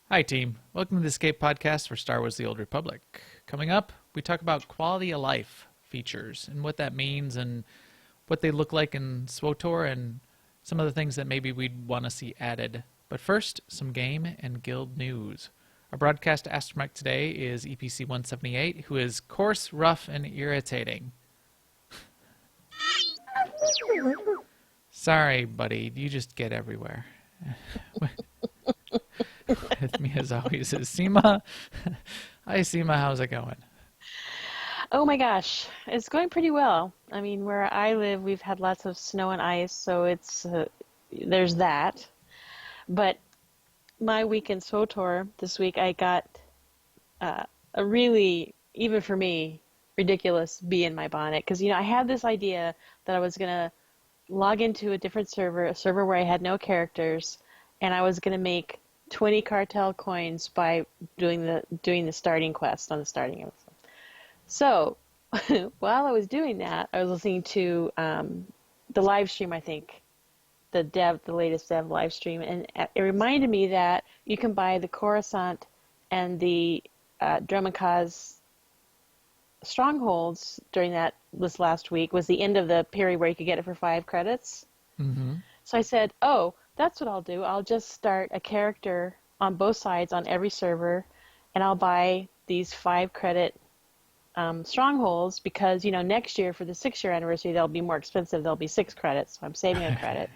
Hi, team. Welcome to the Escape Podcast for Star Wars The Old Republic. Coming up, we talk about quality of life features and what that means and what they look like in SWTOR and some of the things that maybe we'd want to see added. But first, some game and guild news. Our broadcast astromech today is EPC 178, who is coarse, rough, and irritating. Sorry, buddy. You just get everywhere. With me, as always, is Seema. Hi, Seema. How's it going? Oh my gosh, it's going pretty well. I mean, where I live, we've had lots of snow and ice, so it's there's that. But my week in SWTOR this week, I got a really, even for me, ridiculous bee in my bonnet. Because, I had this idea that I was going to log into a different server, a server where I had no characters, and I was going to make 20 cartel coins by doing the starting quest on the starting episode. So while I was doing that, I was listening to the live stream, I think, the latest dev live stream, and it reminded me that you can buy the Coruscant and the Dromikaz strongholds during this last week was the end of the period where you could get it for 5 credits. Mm-hmm. So I said, oh, that's what I'll do. I'll just start a character on both sides on every server, and I'll buy these 5 credit strongholds because, next year for the 6-year anniversary, they'll be more expensive. They'll be 6 credits, so I'm saving a credit.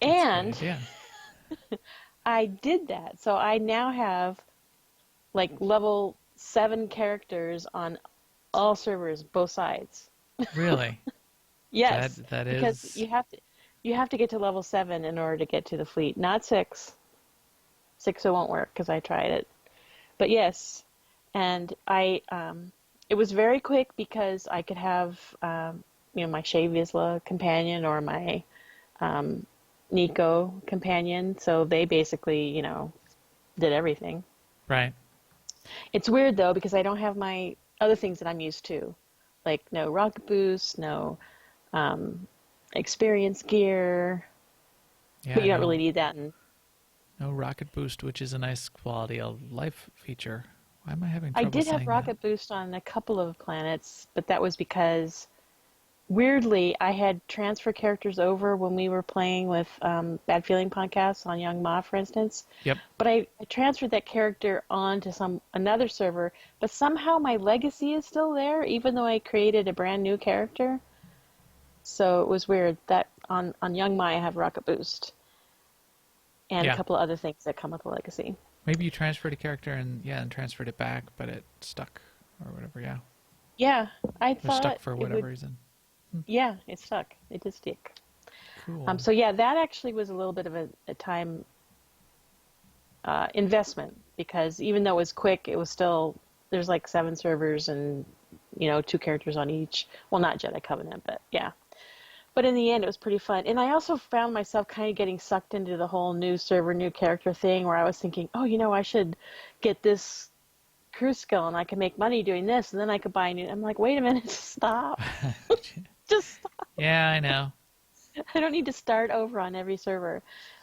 And Yeah. I did that. So I now have like level 7 characters on all servers, both sides. Really? Yes, That because is you have to get to level 7 in order to get to the fleet, not 6. 6 it won't work because I tried it. But yes, and it was very quick because I could have my Shea Vizsla companion or my Nico companion, so they basically did everything. right. It's weird though because I don't have my other things that I'm used to, like no rocket boost, no experience gear, Yeah, but you don't really no, need that. And no rocket boost, which is a nice quality of life feature. Why am I having I trouble did have saying that? rocket boost on a couple of planets, but that was because weirdly, I had transfer characters over when we were playing with Bad Feeling podcasts on Young Ma, for instance. Yep. But I transferred that character on to another server, but somehow my legacy is still there, even though I created a brand new character. So it was weird that on Young Ma I have Rocket Boost and a Yeah. couple of other things that come with the legacy. Maybe you transferred a character and transferred it back, but it stuck or whatever. Yeah. Yeah, I Or stuck thought for it whatever would. reason. Hmm. Yeah, it stuck. It did stick. Cool. So yeah, that actually was a little bit of a time investment because even though it was quick, it was still there's like 7 servers and 2 characters on each. Well, not Jedi Covenant, but yeah. But in the end, it was pretty fun. And I also found myself kind of getting sucked into the whole new server, new character thing, where I was thinking, oh, I should get this crew skill and I can make money doing this, and then I could buy a new. I'm like, wait a minute, stop, just stop. Yeah, I know. I don't need to start over on every server.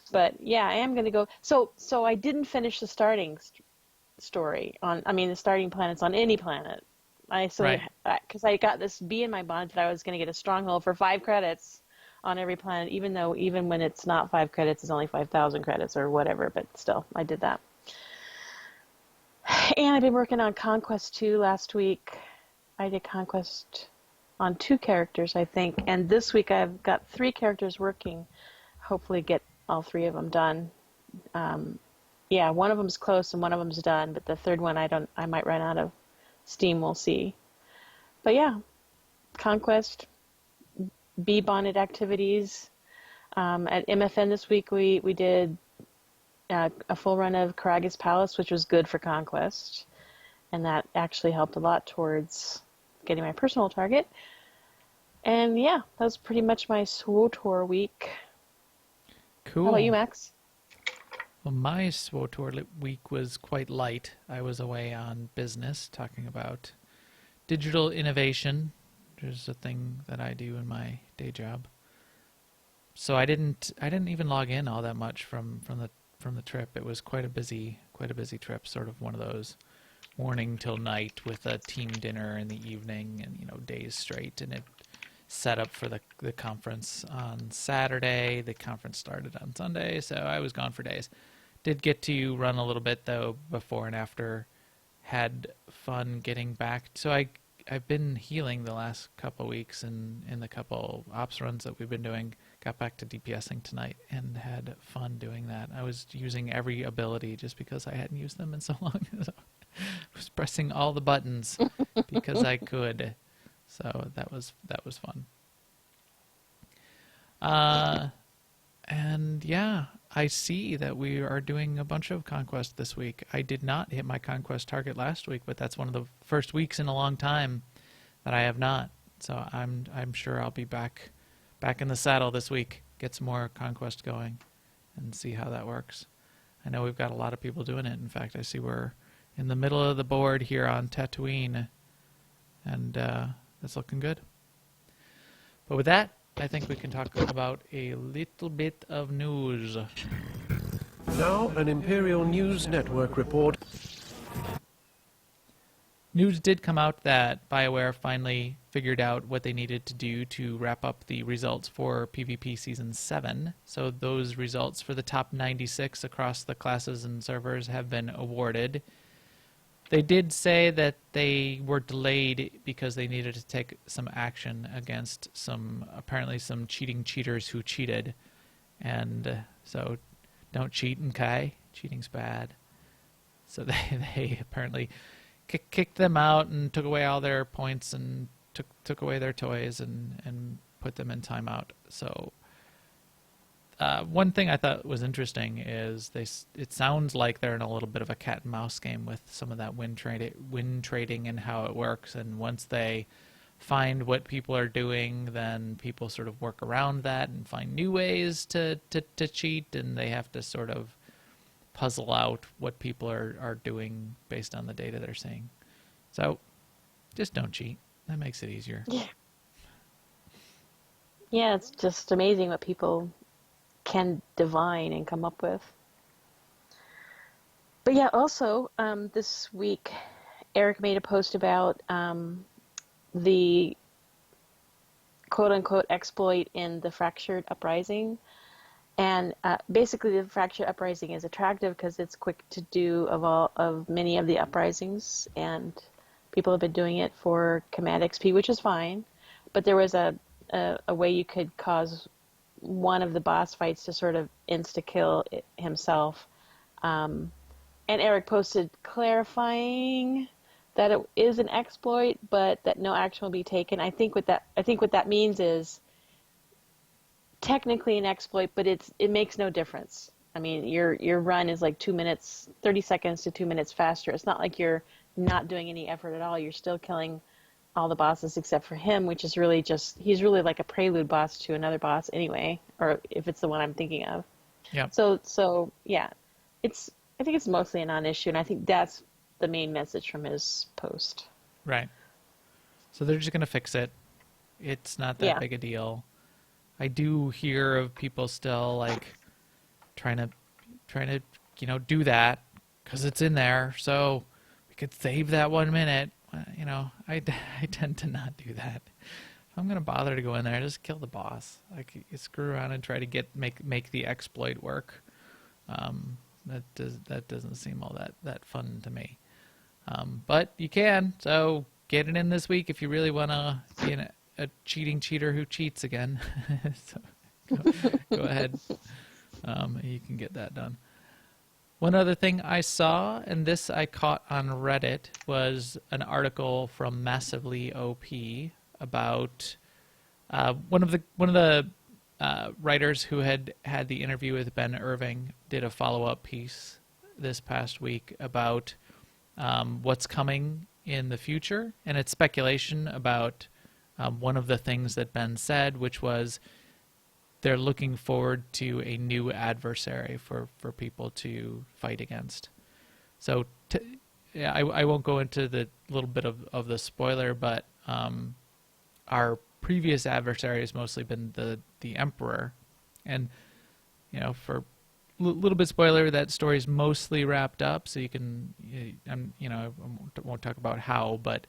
But yeah, I am going to go. So I didn't finish the starting story on. I mean, the starting planets on any planet. I so Right. because I got this bee in my bonnet that I was going to get a stronghold for 5 credits on every planet, even when it's not 5 credits, it's only 5,000 credits or whatever. But still, I did that. And I've been working on Conquest 2 last week. I did Conquest on 2 characters, I think, and this week I've got 3 characters working. Hopefully, get all 3 of them done. Yeah, one of them's close and one of them's done, but the third one I might run out of steam. We'll see. But yeah, Conquest, bee bonnet activities. At MFN this week, we did a full run of Karagas Palace, which was good for Conquest, and that actually helped a lot towards getting my personal target. And yeah, that was pretty much my SWTOR week. How about you, Cool. Max? Well, my SWTOR week was quite light. I was away on business talking about digital innovation, which is a thing that I do in my day job. So I didn't even log in all that much from from the trip. It was quite a busy trip, sort of one of those morning till night with a team dinner in the evening and, days straight. And it set up for the conference on Saturday. The conference started on Sunday, so I was gone for days. Did get to run a little bit, though, before and after. Had fun getting back. So I've been healing the last couple of weeks in the couple ops runs that we've been doing. Got back to DPSing tonight and had fun doing that. I was using every ability just because I hadn't used them in so long. So I was pressing all the buttons because I could. So that was fun. And yeah, I see that we are doing a bunch of conquest this week. I did not hit my conquest target last week, but that's one of the first weeks in a long time that I have not. So I'm sure I'll be back in the saddle this week, get some more conquest going, and see how that works. I know we've got a lot of people doing it. In fact, I see we're in the middle of the board here on Tatooine, and that's looking good. But with that, I think we can talk about a little bit of news. Now, an Imperial News Network report. News did come out that BioWare finally figured out what they needed to do to wrap up the results for PvP Season 7. So those results for the top 96 across the classes and servers have been awarded. They did say that they were delayed because they needed to take some action against apparently some cheaters who cheated. And so don't cheat in Kai. Cheating's bad. So they apparently kicked them out and took away all their points and took away their toys and put them in timeout. So one thing I thought was interesting is it sounds like they're in a little bit of a cat and mouse game with some of that win trading and how it works. And once they find what people are doing, then people sort of work around that and find new ways to cheat, and they have to sort of puzzle out what people are doing based on the data they're seeing. So just don't cheat. That makes it easier. Yeah, it's just amazing what people can divine and come up with. But yeah, also this week, Eric made a post about the quote-unquote exploit in the Fractured Uprising. And basically, the Fractured Uprising is attractive because it's quick to do of many of the uprisings, and people have been doing it for command XP, which is fine. But there was a way you could cause one of the boss fights to sort of insta-kill himself. And Eric posted clarifying that it is an exploit, but that no action will be taken. I think what that means is technically an exploit, but it makes no difference. I mean, your run is like 2 minutes, 30 seconds to 2 minutes faster. It's not like you're not doing any effort at all. You're still killing all the bosses except for him, which is really he's really like a prelude boss to another boss anyway, or if it's the one I'm thinking of. Yeah. So yeah, I think it's mostly a non-issue, and I think that's the main message from his post. Right. So they're just going to fix it. It's not that big a deal. I do hear of people still like trying to do that because it's in there, so we could save that 1 minute. I tend to not do that. If I'm gonna bother to go in there, just kill the boss. Like, screw around and try to make the exploit work. That doesn't seem all that fun to me. But you can, so get it in this week if you really want to be a cheating cheater who cheats again. So go ahead. You can get that done. One other thing I saw, and this I caught on Reddit, was an article from Massively OP about one of the writers who had the interview with Ben Irving did a follow-up piece this past week about what's coming in the future, and it's speculation about one of the things that Ben said, which was they're looking forward to a new adversary for people to fight against. So I won't go into the little bit of the spoiler, but our previous adversary has mostly been the Emperor, and for little bit spoiler, that story's mostly wrapped up, so you can, I won't talk about how, but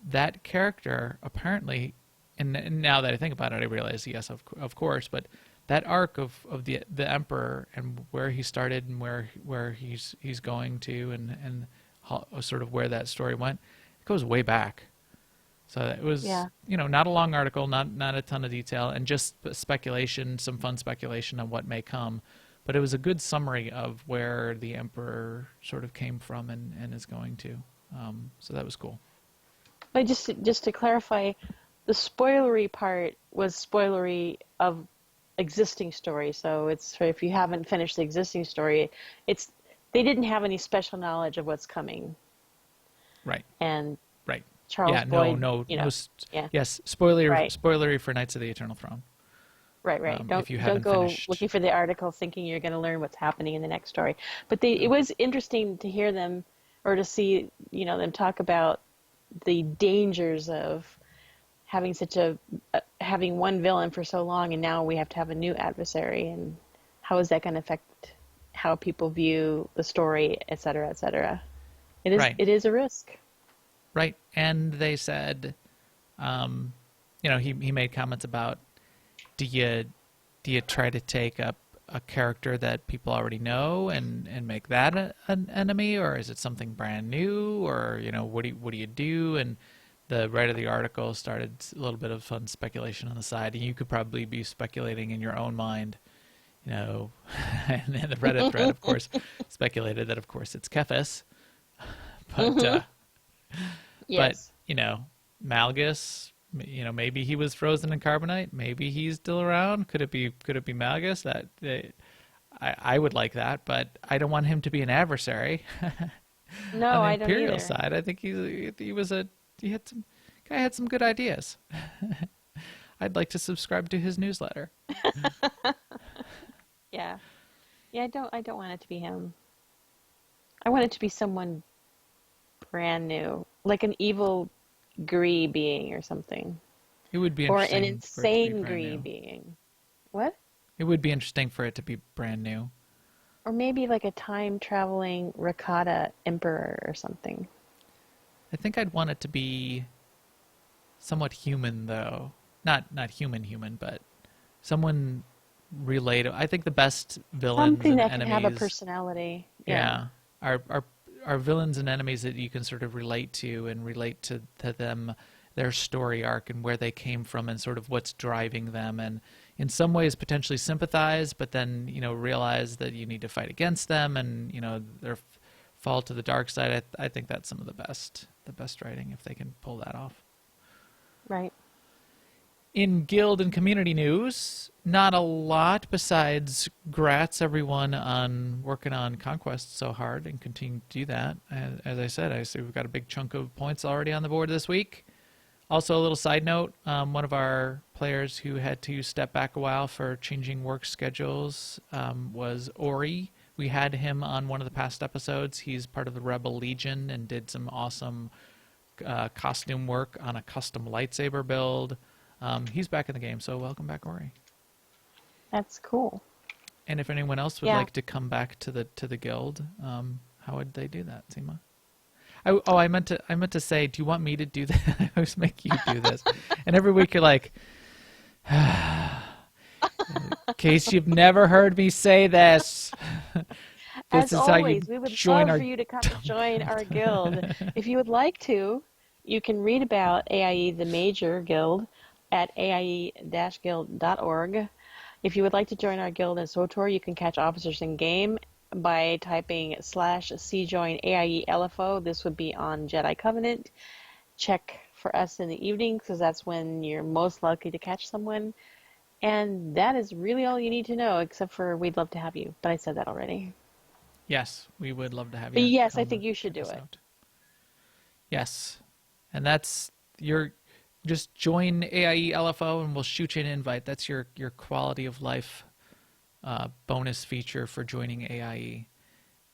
that character apparently, and now that I think about it, I realize, yes, of course, but that arc of the Emperor and where he started and where he's going to, and how, sort of where that story went, it goes way back. So it was, not a long article, not a ton of detail, and just speculation, some fun speculation on what may come. But it was a good summary of where the Emperor sort of came from and is going to. So that was cool. But just to clarify, the spoilery part was spoilery of existing story. So it's for if you haven't finished the existing story, they didn't have any special knowledge of what's coming. Right. And right. Charles Boyd, yes, spoilery for Knights of the Eternal Throne. Right. Don't go finished. looking for the article thinking you're going to learn what's happening in the next story. But it was interesting to hear them, or to see, them talk about the dangers of having having one villain for so long, and now we have to have a new adversary, and how is that going to affect how people view the story, et cetera, et cetera. It is a risk. Right. And they said, he made comments about, do you try to take up a character that people already know and make that an enemy, or is it something brand new, or what do you do? And the writer of the article started a little bit of fun speculation on the side, and you could probably be speculating in your own mind, and the Reddit thread, of course, speculated that of course it's Cephas, but yes. But Malgus, maybe he was frozen in carbonite. Maybe he's still around. Could it be Malgus? I would like that, but I don't want him to be an adversary. No, on the I don't Imperial either. side, I think he had some good ideas. I'd like to subscribe to his newsletter. Yeah. I don't want it to be him. I want it to be someone brand new, like an evil Gree being or something. It would be or interesting. An insane Gree being. What? It would be interesting for it to be brand new. Or maybe like a time-traveling Rakata emperor or something. I think I'd want it to be somewhat human, though. Not human, but someone related. I think the best villains Something and that enemies can have a personality. Yeah. Are villains and enemies that you can sort of relate to and relate to them, their story arc and where they came from and sort of what's driving them, and in some ways potentially sympathize, but then realize that you need to fight against them and their fall to the dark side. I think that's some of the best writing if they can pull that off. Right. In guild and community news, not a lot besides grats everyone on working on Conquest so hard and continue to do that. As I said, I see we've got a big chunk of points already on the board this week. Also, a little side note, one of our players who had to step back a while for changing work schedules was Ori. We had him on one of the past episodes. He's part of the Rebel Legion and did some awesome costume work on a custom lightsaber build. He's back in the game, so welcome back, Ori. That's cool. And if anyone else would like to come back to the guild, how would they do that, Seema? I meant to say, do you want me to do that? I always make you do this, and every week you're like, in case you've never heard me say this. As always, we would love for you to come join our guild. If you would like to, you can read about AIE, the major guild, at aie-guild.org. If you would like to join our guild in SWTOR, you can catch officers in game by typing /cjoin AIE LFO. This would be on Jedi Covenant. Check for us in the evening because that's when you're most likely to catch someone. And that is really all you need to know, except for we'd love to have you. But I said that already. Yes, we would love to have But you. yes, I think you should do it. Yes. And that's just join AIE LFO and we'll shoot you an invite. That's your quality of life bonus feature for joining AIE.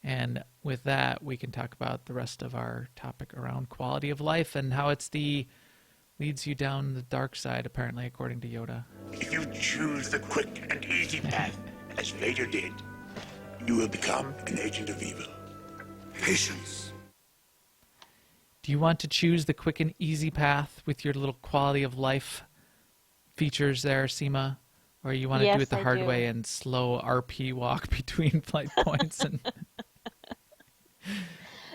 And with that, we can talk about the rest of our topic around quality of life and how leads you down the dark side, apparently, according to Yoda. If you choose the quick and easy path, as Vader did, you will become an agent of evil. Patience. Do you want to choose the quick and easy path with your little quality of life features there, Seema? Or you want to do Yes, it the I hard do. way and slow RP walk between flight points? And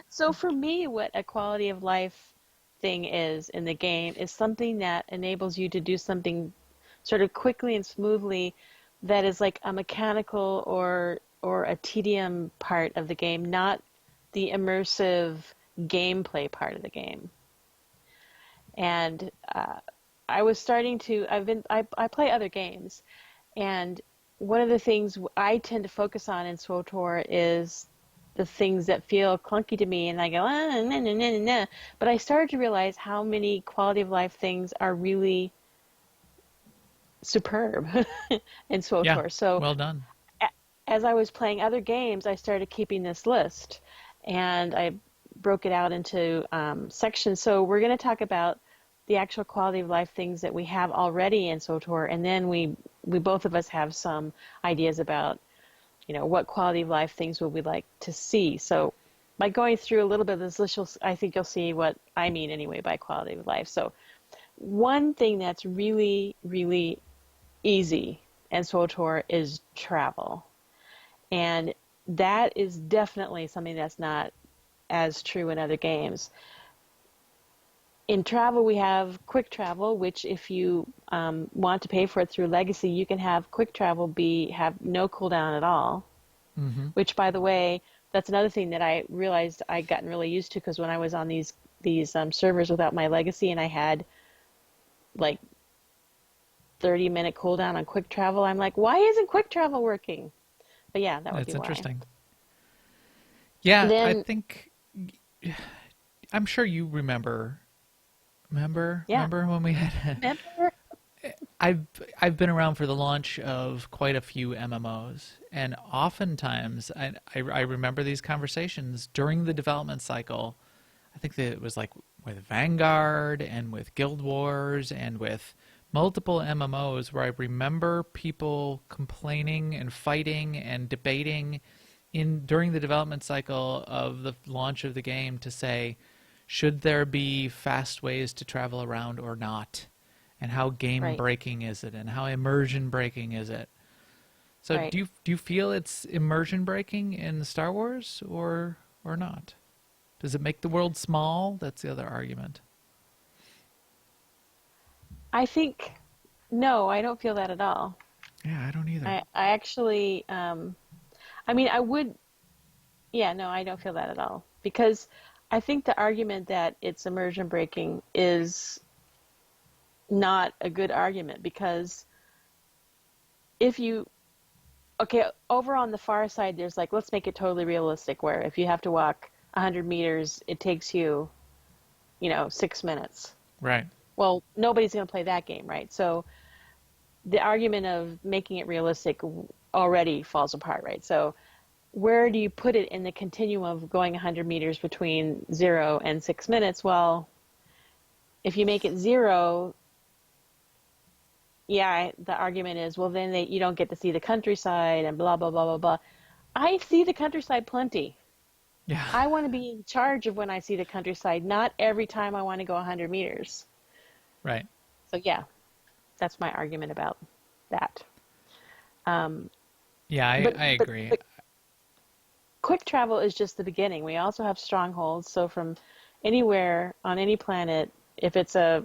So for me, what a quality of life thing is in the game is something that enables you to do something sort of quickly and smoothly that is like a mechanical or a tedium part of the game, not the immersive gameplay part of the game. And I was starting to I play other games, and one of the things I tend to focus on in SWTOR is the things that feel clunky to me, and I go, nah, nah, nah, nah, nah. But I started to realize how many quality of life things are really superb in yeah, SWTOR. So well done. as I was playing other games, I started keeping this list, and I broke it out into sections. So we're going to talk about the actual quality of life things that we have already in SWTOR, and then we both of us have some ideas about, you know, what quality of life things would we like to see. So by going through a little bit of this list, I think you'll see what I mean anyway by quality of life. So one thing that's really, really easy in SWTOR is travel. And that is definitely something that's not as true in other games. In travel, we have quick travel, which if you want to pay for it through Legacy, you can have quick travel have no cooldown at all. Hmm. Which, by the way, that's another thing that I realized I'd gotten really used to, because when I was on these servers without my Legacy and I had like 30-minute cooldown on quick travel, I'm like, why isn't quick travel working? But yeah, that would That's be why. interesting. Yeah, I Then, think I'm sure you remember. yeah, Remember when we had? remember? I've been around for the launch of quite a few MMOs, and oftentimes I remember these conversations during the development cycle. I think that it was like with Vanguard and with Guild Wars and with multiple MMOs where I remember people complaining and fighting and debating during the development cycle of the launch of the game to say, should there be fast ways to travel around or not? And how game Right, breaking is it? And how immersion breaking is it? So right. do you feel it's immersion breaking in Star Wars or not? Does it make the world small? That's the other argument. I think, no, I don't feel that at all. Yeah, I don't either. I actually, I mean, I would, yeah, no, I don't feel that at all. Because I think the argument that it's immersion breaking is not a good argument, because if you, okay, over on the far side, there's like, let's make it totally realistic, where if you have to walk 100 meters, it takes you, 6 minutes. Right. Well, nobody's going to play that game, right? So the argument of making it realistic already falls apart, right? So where do you put it in the continuum of going 100 meters between 0 and 6 minutes? Well, if you make it 0, yeah, the argument is, well, then you don't get to see the countryside and blah, blah, blah, blah, blah. I see the countryside plenty. Yeah. I want to be in charge of when I see the countryside, not every time I want to go 100 meters. Right. So, yeah, that's my argument about that. Yeah, I agree. But quick travel is just the beginning. We also have strongholds. So from anywhere on any planet, if it's a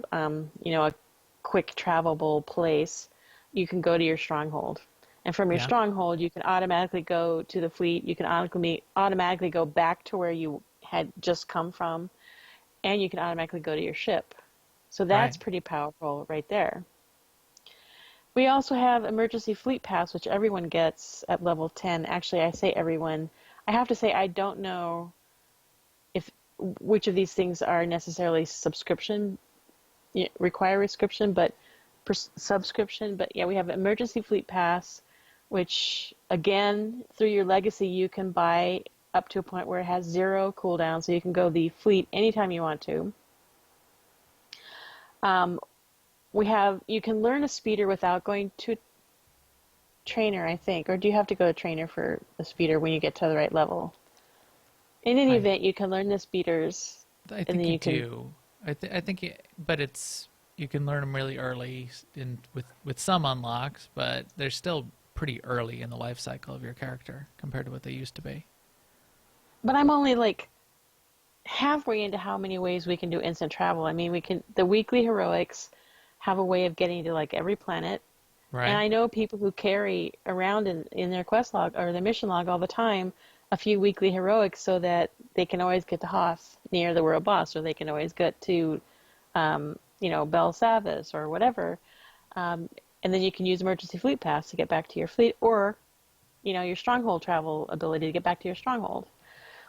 quick travelable place, you can go to your stronghold. And from your Yeah. stronghold, you can automatically go to the fleet. You can automatically go back to where you had just come from, and you can automatically go to your ship. So that's Right. pretty powerful right there. We also have Emergency Fleet Pass, which everyone gets at level 10. Actually, I say everyone. I have to say I don't know which of these things are necessarily require subscription, but yeah, we have Emergency Fleet Pass, which again, through your Legacy, you can buy up to a point where it has 0 cooldown, so you can go the fleet anytime you want to. You can learn a speeder without going to trainer, I think, or do you have to go to trainer for the speeder when you get to the right level? In any I event, you can learn the speeders, I and think then you you can. do. I think but it's you can learn them really early in with some unlocks, but they're still pretty early in the life cycle of your character compared to what they used to be. But I'm only like halfway into how many ways we can do instant travel. I mean, we can. The weekly heroics have a way of getting to like every planet. And Right? I know people who carry around in their quest log or their mission log all the time a few weekly heroics so that they can always get to Hoth near the world boss, or they can always get to, Bel Savis or whatever. And then you can use emergency fleet pass to get back to your fleet, or, your stronghold travel ability to get back to your stronghold.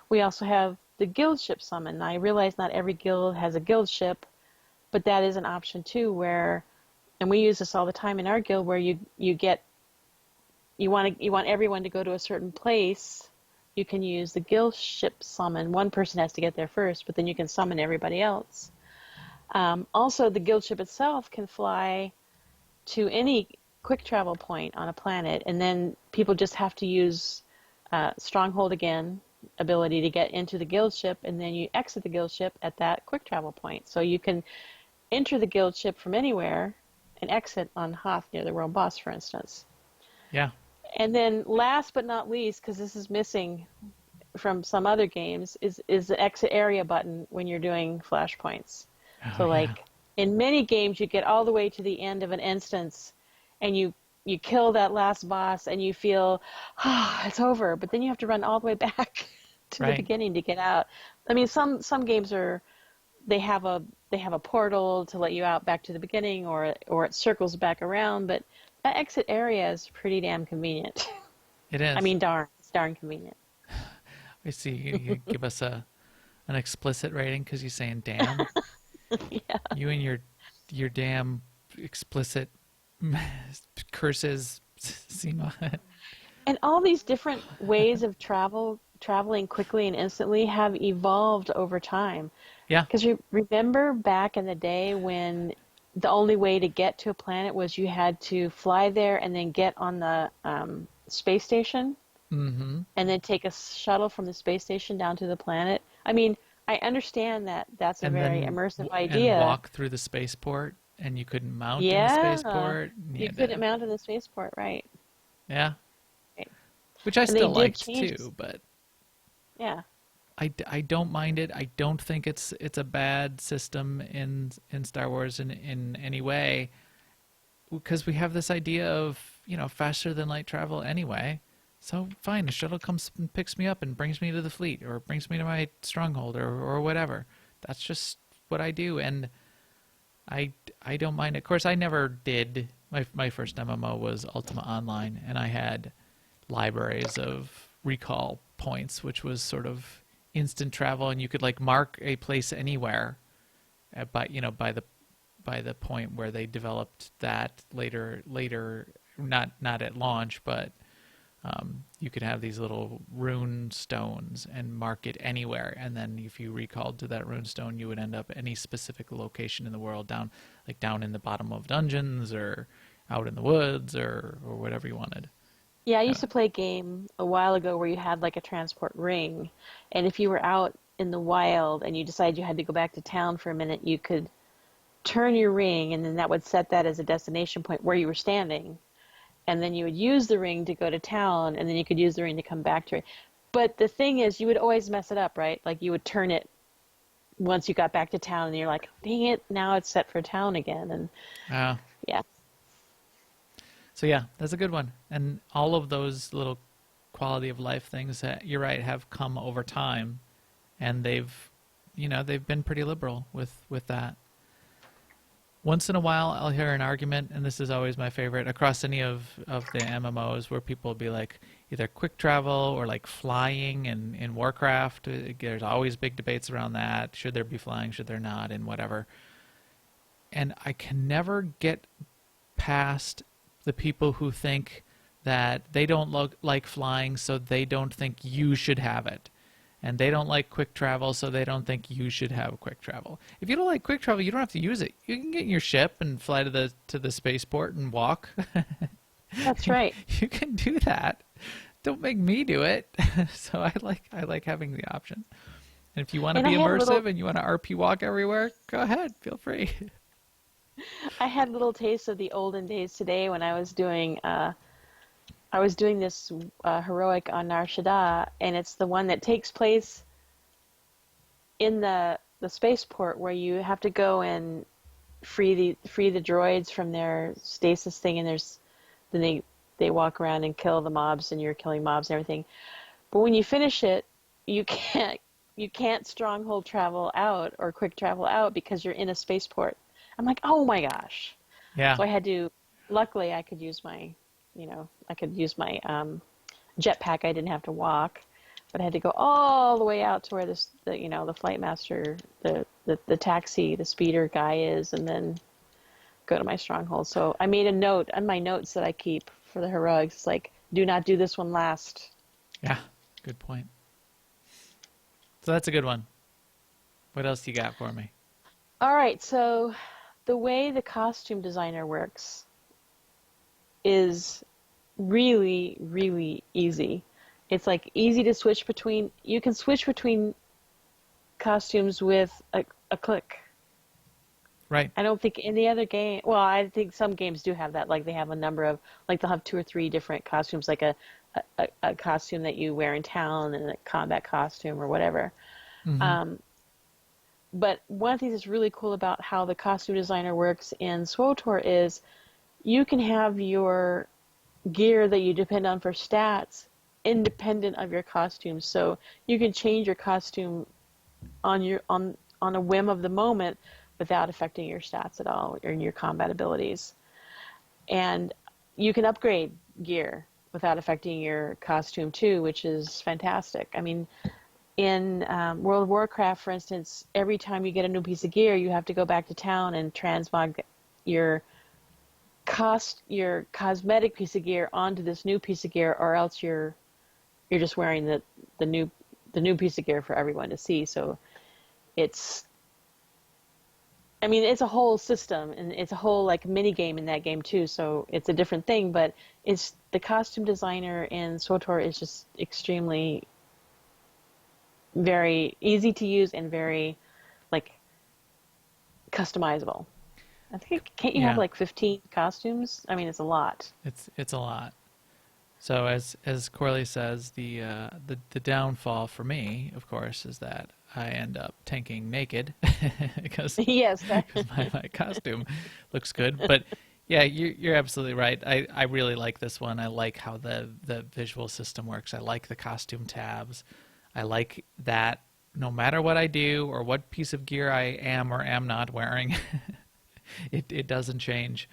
We also have the guild ship summon. I realize not every guild has a guild ship, but that is an option too, where, and we use this all the time in our guild, where you want everyone to go to a certain place. You can use the guild ship summon. One person has to get there first, but then you can summon everybody else. Also, the guild ship itself can fly to any quick travel point on a planet, and then people just have to use stronghold again ability to get into the guild ship, and then you exit the guild ship at that quick travel point. So you can enter the guild ship from anywhere and exit on Hoth near the world boss, for instance. Yeah. And then last but not least, because this is missing from some other games, is the exit area button when you're doing flashpoints. Oh, So yeah. like in many games, you get all the way to the end of an instance and you kill that last boss and you feel, it's over. But then you have to run all the way back to the Right. beginning to get out. I mean, some games they have a portal to let you out back to the beginning, or it circles back around, but that exit area is pretty damn convenient. It is. I mean, it's darn convenient. I see. You give us an explicit rating because you're saying damn. Yeah. You and your damn explicit curses, Seema. And all these different ways of traveling quickly and instantly have evolved over time. Yeah. Because remember back in the day when the only way to get to a planet was you had to fly there and then get on the space station, Mm-hmm. and then take a shuttle from the space station down to the planet. I mean, I understand that that's a very immersive idea. And walk through the spaceport, and you couldn't mount in the Yeah, spaceport. you couldn't mount in the spaceport, right? Yeah. Right. Which I And they still did liked change- too, but Yeah. I don't mind it. I don't think it's a bad system in Star Wars in any way, because we have this idea of faster than light travel anyway. So fine, the shuttle comes and picks me up and brings me to the fleet, or brings me to my stronghold, or whatever. That's just what I do, and I don't mind it. Of course, I never did. My first MMO was Ultima Online, and I had libraries of recall points, which was sort of instant travel, and you could like mark a place anywhere, by the point where they developed that later, not at launch, but you could have these little rune stones and mark it anywhere, and then if you recalled to that rune stone, you would end up any specific location in the world, down in the bottom of dungeons, or out in the woods, or whatever you wanted. Yeah, I used to play a game a while ago where you had like a transport ring, and if you were out in the wild and you decided you had to go back to town for a minute, you could turn your ring, and then that would set that as a destination point where you were standing. And then you would use the ring to go to town, and then you could use the ring to come back to it. But the thing is, you would always mess it up, right? Like you would turn it once you got back to town, and you're like, dang it, now it's set for town again. And yeah. So yeah, that's a good one. And all of those little quality of life things that you're right have come over time, and they've been pretty liberal with that. Once in a while, I'll hear an argument, and this is always my favorite, across any of the MMOs, where people will be like, either quick travel or like flying in Warcraft. There's always big debates around that. Should there be flying? Should there not? And whatever. And I can never get past the people who think that they don't like flying, so they don't think you should have it. And they don't like quick travel, so they don't think you should have quick travel. If you don't like quick travel, you don't have to use it. You can get in your ship and fly to the spaceport and walk. That's right. You can do that. Don't make me do it. So I like having the option. And if you want to And I be had immersive and you want to RP walk everywhere, go ahead. Feel free. I had a little taste of the olden days today when I was doing this heroic on Nar Shaddaa, and it's the one that takes place in the spaceport where you have to go and free the droids from their stasis thing, and then they walk around and kill the mobs, and you're killing mobs and everything. But when you finish it, you can't stronghold travel out or quick travel out because you're in a spaceport. I'm like, oh my gosh. Yeah. So I had to. Luckily, I could use my, jetpack. I didn't have to walk, but I had to go all the way out to where the flight master, the taxi, the speeder guy is, and then go to my stronghold. So I made a note on my notes that I keep for the heroics. It's like, do not do this one last. Yeah. Good point. So that's a good one. What else you got for me? All right. So the way the costume designer works is really, really easy. It's like easy to switch between. You can switch between costumes with a click. Right. I don't think any other game. Well, I think some games do have that. Like they have a number of, like they'll have 2 or 3 different costumes, like a costume that you wear in town and a combat costume or whatever. Mm-hmm. But one of the things that's really cool about how the costume designer works in SWTOR is you can have your gear that you depend on for stats independent of your costume. So you can change your costume on a whim of the moment without affecting your stats at all or your combat abilities. And you can upgrade gear without affecting your costume too, which is fantastic. I mean, in World of Warcraft, for instance, every time you get a new piece of gear, you have to go back to town and transmog your cosmetic piece of gear onto this new piece of gear, or else you're just wearing the new piece of gear for everyone to see. So it's a whole system, and it's a whole like mini game in that game too. So it's a different thing, but it's the costume designer in SWTOR is just extremely very easy to use and very like customizable. I think can't you have like 15 costumes? I mean, it's a lot. It's a lot. So as Corley says, the downfall for me, of course, is that I end up tanking naked because Yes, my costume looks good. But yeah, you're absolutely right. I really like this one. I like how the visual system works. I like the costume tabs. I like that no matter what I do or what piece of gear I am or am not wearing, it doesn't change.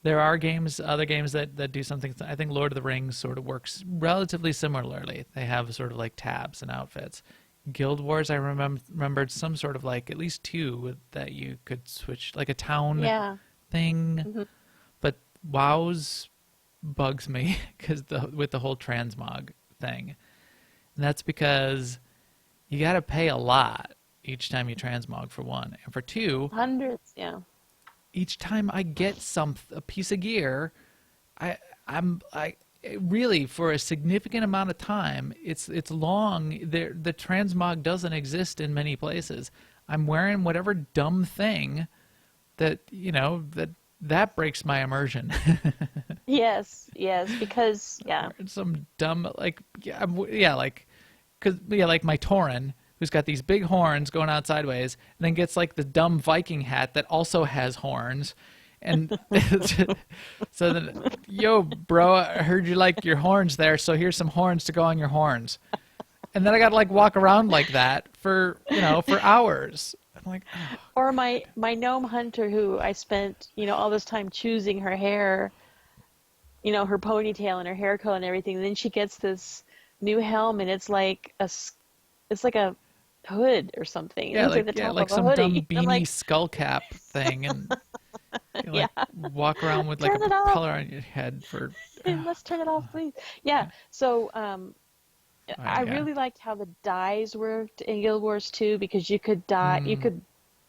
There are other games that do something. I think Lord of the Rings sort of works relatively similarly. They have sort of like tabs and outfits. Guild Wars, I remembered some sort of like at least 2 that you could switch, like a town thing. Mm-hmm. But WoW's bugs me because with the whole transmog thing. And that's because you got to pay a lot each time you transmog, for one. And for 2, hundreds, yeah. Each time I get a piece of gear, I really, for a significant amount of time, it's long. The transmog doesn't exist in many places. I'm wearing whatever dumb thing that that breaks my immersion. Yes, because Some dumb like my Tauren, who's got these big horns going out sideways, and then gets like the dumb Viking hat that also has horns. And so then, yo, bro, I heard you like your horns there, so here's some horns to go on your horns. And then I got to like walk around like that for hours. I'm like, oh. Or my gnome hunter, who I spent all this time choosing her hair, her ponytail and her hair color and everything. And then she gets this new helm, and it's like a hood or something. Yeah, like the top like of a some hoodie. dumb beanie like, skull cap thing, and you walk around with like a Turn it off. propeller on your head for. Let's turn it off, please. Yeah. So I yeah. really liked how the dyes worked in Guild Wars 2, because you could dye. You could.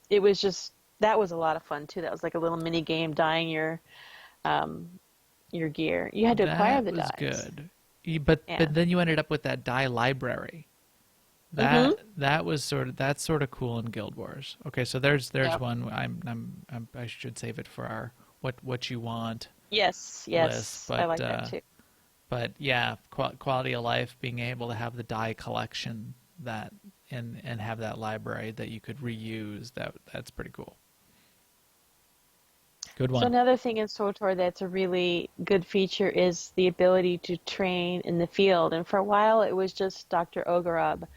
It was just that was a lot of fun too. That was like a little mini game, dyeing your your gear. You had to acquire the That dies. was good. But Yeah. then you ended up with that die library. That's sort of cool in Guild Wars. Okay, so there's Yep. one. I should save it for our what you want Yes, list. yes, I like that too. But yeah, quality of life, being able to have the die collection that and have that library that you could reuse, that's pretty cool. Good So one. another thing in SWTOR that's a really good feature is the ability to train in the field. And for a while, it was just Dr. Ogorab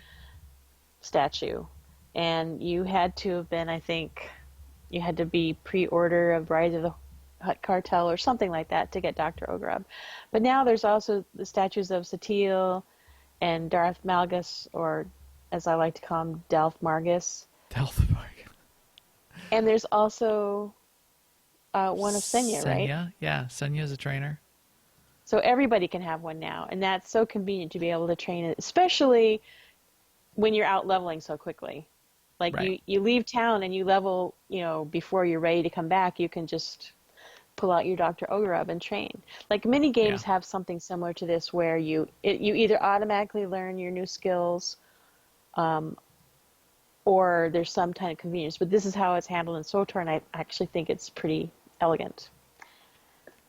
statue, and you had to have been, I think, you had to be pre-order of Rise of the Hutt Cartel or something like that to get Dr. Ogorab. But now there's also the statues of Satil and Darth Malgus, or as I like to call him, Dalth Margus. And there's also one of Senya, right? Senya, yeah, Senya's a trainer. So everybody can have one now, and that's so convenient to be able to train it, especially when you're out leveling so quickly. Like Right. you leave town and you level, before you're ready to come back, you can just pull out your Dr. Ogorub and train. Like many Yeah. games have something similar to this where you either automatically learn your new skills, or there's some kind of convenience. But this is how it's handled in SWTOR, and I actually think it's pretty elegant.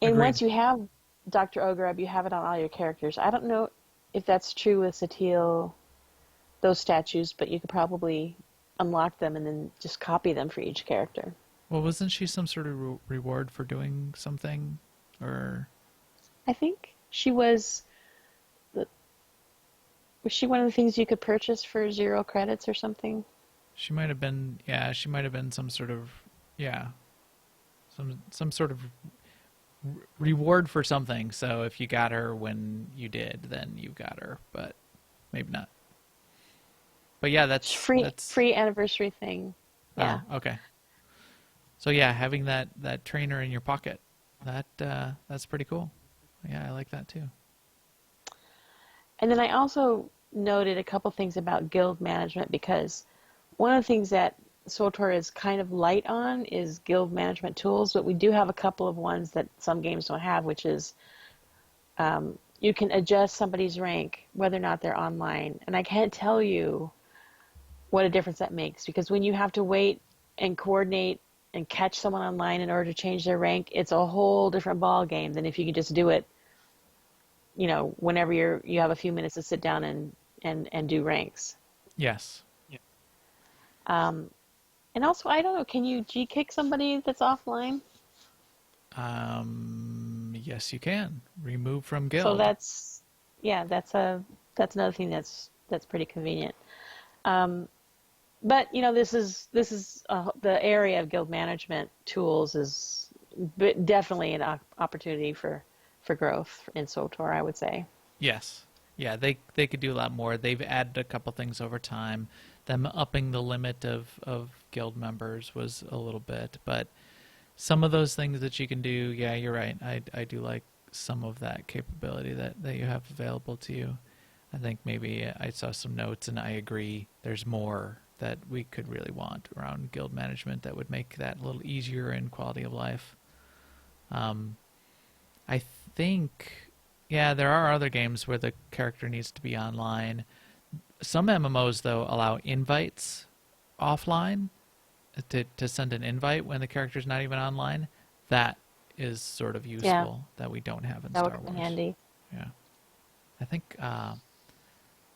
And Agreed. once you have Dr. Ogorub, you have it on all your characters. I don't know if that's true with Satil, those statues, but you could probably unlock them and then just copy them for each character. Well, wasn't she some sort of reward for doing something, or I think she was. Was she one of the things you could purchase for 0 credits or something? she might have been? Yeah, she might have been some sort of some sort of reward for something. So if you got her when you did, then you got her, but maybe not. But yeah, that's Free anniversary thing. Yeah. Oh, okay. So yeah, having that trainer in your pocket, that's pretty cool. Yeah, I like that too. And then I also noted a couple things about guild management, because one of the things that SWTOR is kind of light on is guild management tools, but we do have a couple of ones that some games don't have, which is you can adjust somebody's rank whether or not they're online. And I can't tell you what a difference that makes, because when you have to wait and coordinate and catch someone online in order to change their rank, it's a whole different ball game than if you can just do it, whenever you have a few minutes to sit down and do ranks. Yes. And also, I don't know, can you G-kick somebody that's offline? Yes, you can remove from guild. So that's another thing that's pretty convenient. But this is the area of guild management tools is definitely an opportunity for growth in SWTOR, I would say. Yes. Yeah, they could do a lot more. They've added a couple things over time. Them upping the limit of guild members was a little bit, but some of those things that you can do, yeah, you're right. I do like some of that capability that you have available to you. I think maybe I saw some notes, and I agree. There's more that we could really want around guild management that would make that a little easier in quality of life. I think, yeah, there are other games where the character needs to be online. Some MMOs, though, allow invites offline to send an invite when the character's not even online. That is sort of useful that we don't have in That Star would Wars. be handy. Yeah. I think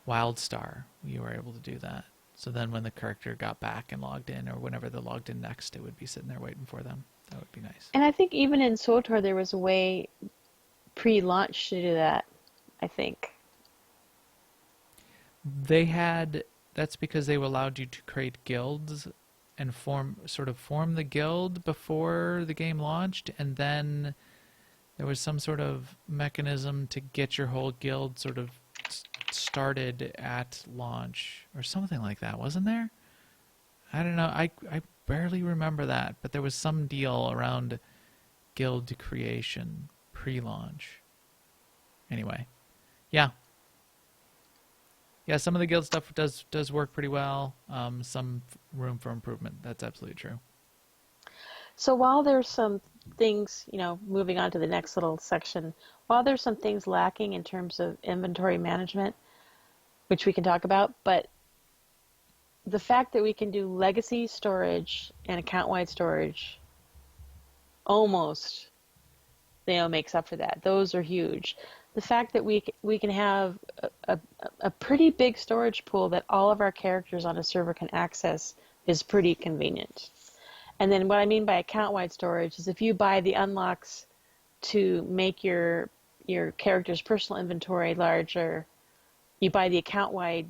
WildStar, you were able to do that. So then when the character got back and logged in, or whenever they're logged in next, it would be sitting there waiting for them. That would be nice. And I think even in SWTOR there was a way pre-launch to do that, I think. They had, that's because they allowed you to create guilds and form the guild before the game launched, and then there was some sort of mechanism to get your whole guild sort of started at launch or something like that, wasn't there? I don't know. I barely remember that, but there was some deal around guild creation pre-launch. Anyway, yeah. Yeah, some of the guild stuff does work pretty well. Some room for improvement. That's absolutely true. So while there's some things, moving on to the next little section, while there's some things lacking in terms of inventory management, which we can talk about, but the fact that we can do legacy storage and account-wide storage almost, makes up for that. Those are huge. The fact that we can have a pretty big storage pool that all of our characters on a server can access is pretty convenient. And then what I mean by account-wide storage is if you buy the unlocks to make your character's personal inventory larger, you buy the account-wide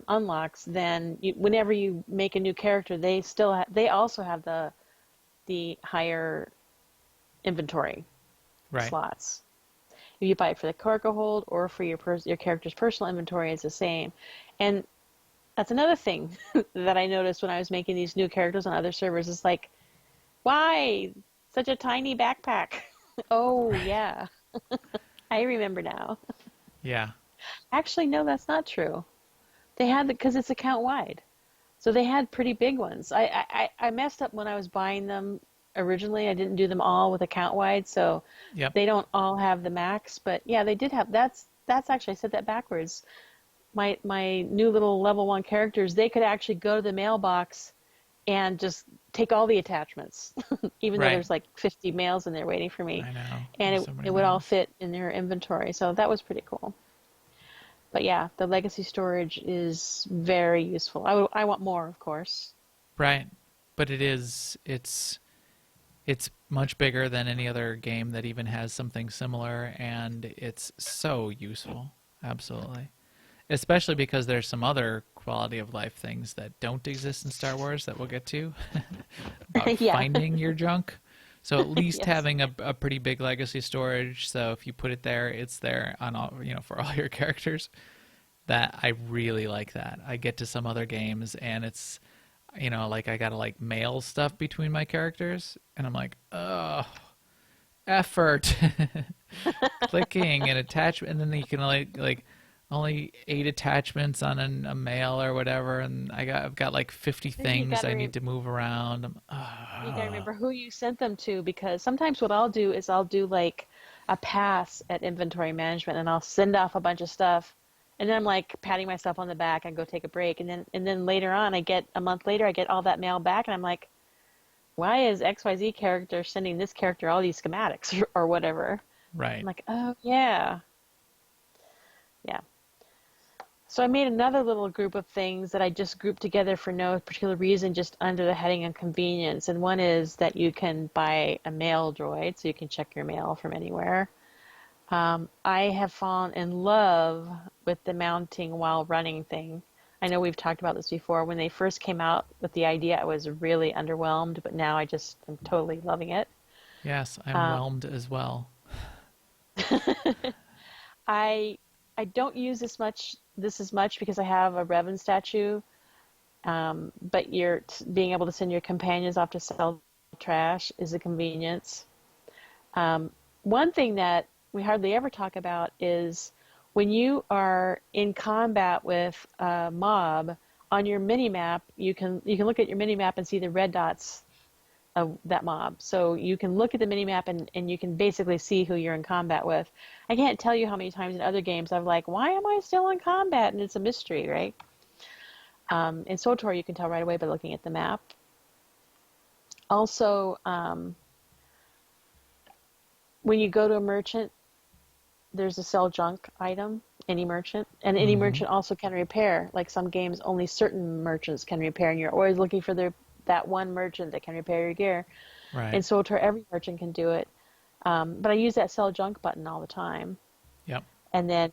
unlocks, then whenever you make a new character, they also have the higher inventory slots. If you buy it for the cargo hold or for your character's personal inventory, it's the same. And that's another thing that I noticed when I was making these new characters on other servers. Is like, why such a tiny backpack? Oh, yeah. I remember now. Yeah. Actually, no, that's not true. They had because it's account wide. So they had pretty big ones. I messed up when I was buying them originally. I didn't do them all with account wide, so they don't all have the max. But yeah, they did have. That's actually, I said that backwards. My new little level 1 characters, they could actually go to the mailbox and just take all the attachments, even though there's like 50 mails in there waiting for me. I know. And it would all fit in their inventory. So that was pretty cool. But yeah, the legacy storage is very useful. I want more, of course. Right. But it's much bigger than any other game that even has something similar, and it's so useful. Absolutely. Especially because there's some other quality of life things that don't exist in Star Wars that we'll get to about finding your junk. So at least having a pretty big legacy storage. So if you put it there, it's there on all, for all your characters. That I really like that. I get to some other games and it's, like I gotta like mail stuff between my characters, and I'm like, oh, effort, clicking and attachment, and then you can like only 8 attachments on a mail or whatever, and I've got like 50 things I need to move around. You gotta remember who you sent them to, because sometimes what I'll do is I'll do like a pass at inventory management, and I'll send off a bunch of stuff, and then I'm like patting myself on the back and go take a break, and then later on a month later I get all that mail back, and I'm like, why is XYZ character sending this character all these schematics or whatever? Right. I'm like, oh yeah. So I made another little group of things that I just grouped together for no particular reason, just under the heading of convenience. And one is that you can buy a mail droid, so you can check your mail from anywhere. I have fallen in love with the mounting while running thing. I know we've talked about this before. When they first came out with the idea, I was really underwhelmed, but now I'm totally loving it. Yes, I'm whelmed as well. I don't use this as much because I have a Revan statue, but being able to send your companions off to sell trash is a convenience. One thing that we hardly ever talk about is when you are in combat with a mob, on your mini-map, you can look at your mini-map and see the red dots of that mob. So you can look at the mini-map and you can basically see who you're in combat with. I can't tell you how many times in other games I'm like, why am I still in combat? And it's a mystery, right? In SWTOR, you can tell right away by looking at the map. Also, when you go to a merchant, there's a sell junk item, any merchant. And any merchant also can repair. Like some games, only certain merchants can repair, and you're always looking for that one merchant that can repair your gear. Right. In SWTOR, every merchant can do it. But I use that sell junk button all the time. Yep. And then,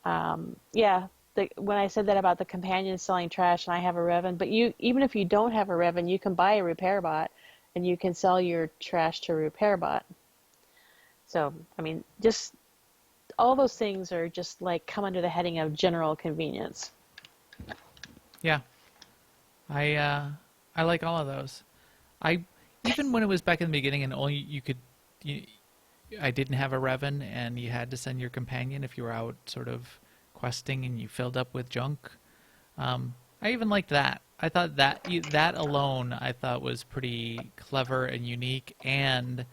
when I said that about the companions selling trash, and I have a Revan, but even if you don't have a Revan, you can buy a repair bot, and you can sell your trash to a repair bot. So, I mean, just all those things are just like come under the heading of general convenience. Yeah. I like all of those. Even when it was back in the beginning and only I didn't have a Revan and you had to send your companion if you were out sort of questing and you filled up with junk. I I even liked that. I thought that alone I thought was pretty clever and unique, and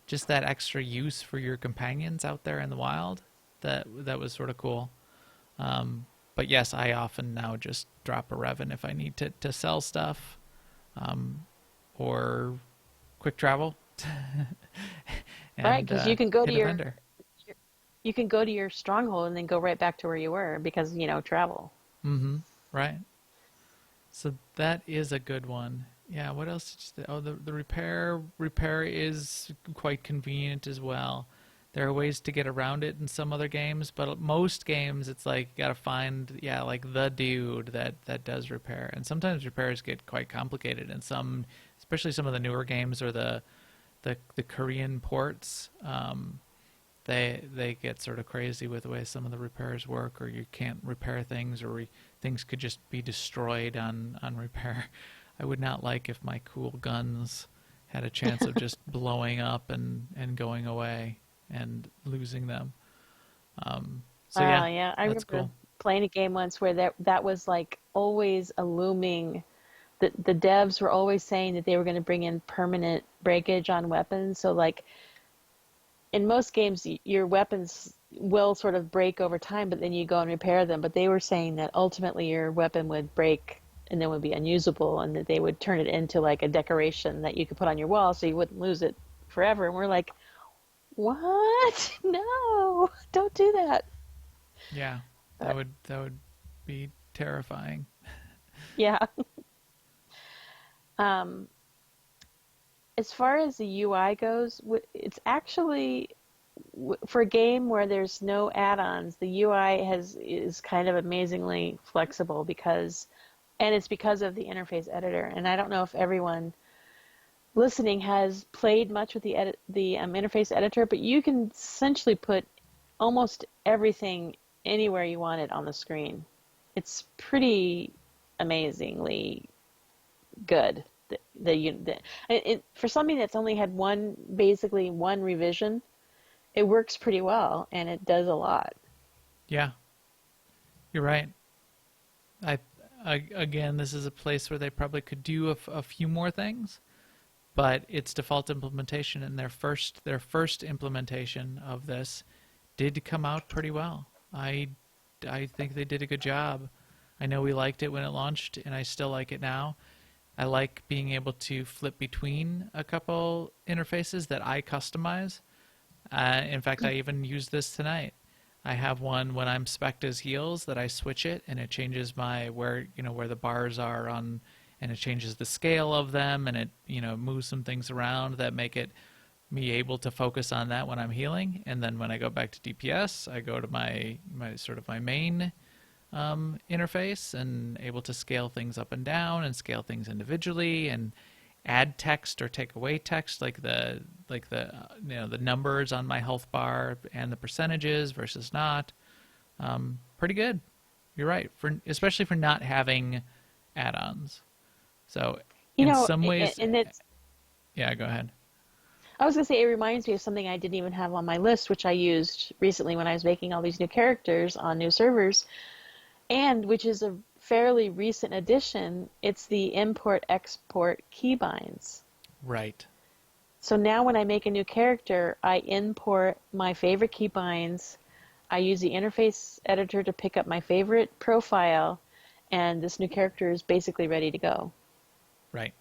just that extra use for your companions out there in the wild. That was sort of cool. But yes, I often now just drop a Revan if I need to sell stuff, or quick travel. Right, And because you can go to hit a vendor. you can go to your stronghold and then go right back to where you were because, travel. Mm-hmm. Right. So that is a good one. Yeah. What else? Oh, the repair. Repair is quite convenient as well. There are ways to get around it in some other games, but most games it's like you gotta find, like the dude that does repair. And sometimes repairs get quite complicated in some, especially some of the newer games or the Korean ports. They get sort of crazy with the way some of the repairs work, or you can't repair things, or things could just be destroyed on repair. I would not like if my cool guns had a chance of just blowing up and going away and losing them. So Yeah, I that's remember cool. playing a game once where that was like always a looming. The devs were always saying that they were going to bring in permanent breakage on weapons. So like in most games, your weapons will sort of break over time, but then you go and repair them. But they were saying that ultimately your weapon would break and then would be unusable, and that they would turn it into like a decoration that you could put on your wall so you wouldn't lose it forever. And we're like, what? No, don't do that. Yeah, But that would be terrifying. yeah. Um, as far as the UI goes, it's actually for a game where there's no add-ons, the UI is kind of amazingly flexible and it's because of the interface editor. And I don't know if everyone listening has played much with the interface editor, but you can essentially put almost everything anywhere you want it on the screen. It's pretty amazingly good. For something that's only had basically one revision, it works pretty well and it does a lot. Yeah, you're right. Again, this is a place where they probably could do a few more things, but its default implementation and their first implementation of this did come out pretty well. I think they did a good job. I know we liked it when it launched, and I still like it now. I like being able to flip between a couple interfaces that I customize. In fact, I even use this tonight. I have one when I'm spec'd as heals that I switch it, and it changes where the bars are on, and it changes the scale of them, and it moves some things around that make it me able to focus on that when I'm healing. And then when I go back to DPS, I go to my main interface and able to scale things up and down and scale things individually and add text or take away text, like the the numbers on my health bar and the percentages versus not. Pretty good. You're right, especially for not having add-ons. So in some ways, and it's yeah, go ahead. I was going to say, it reminds me of something I didn't even have on my list, which I used recently when I was making all these new characters on new servers, and which is a fairly recent addition. It's the import-export keybinds. Right. So now when I make a new character, I import my favorite keybinds. I use the interface editor to pick up my favorite profile, and this new character is basically ready to go. Right.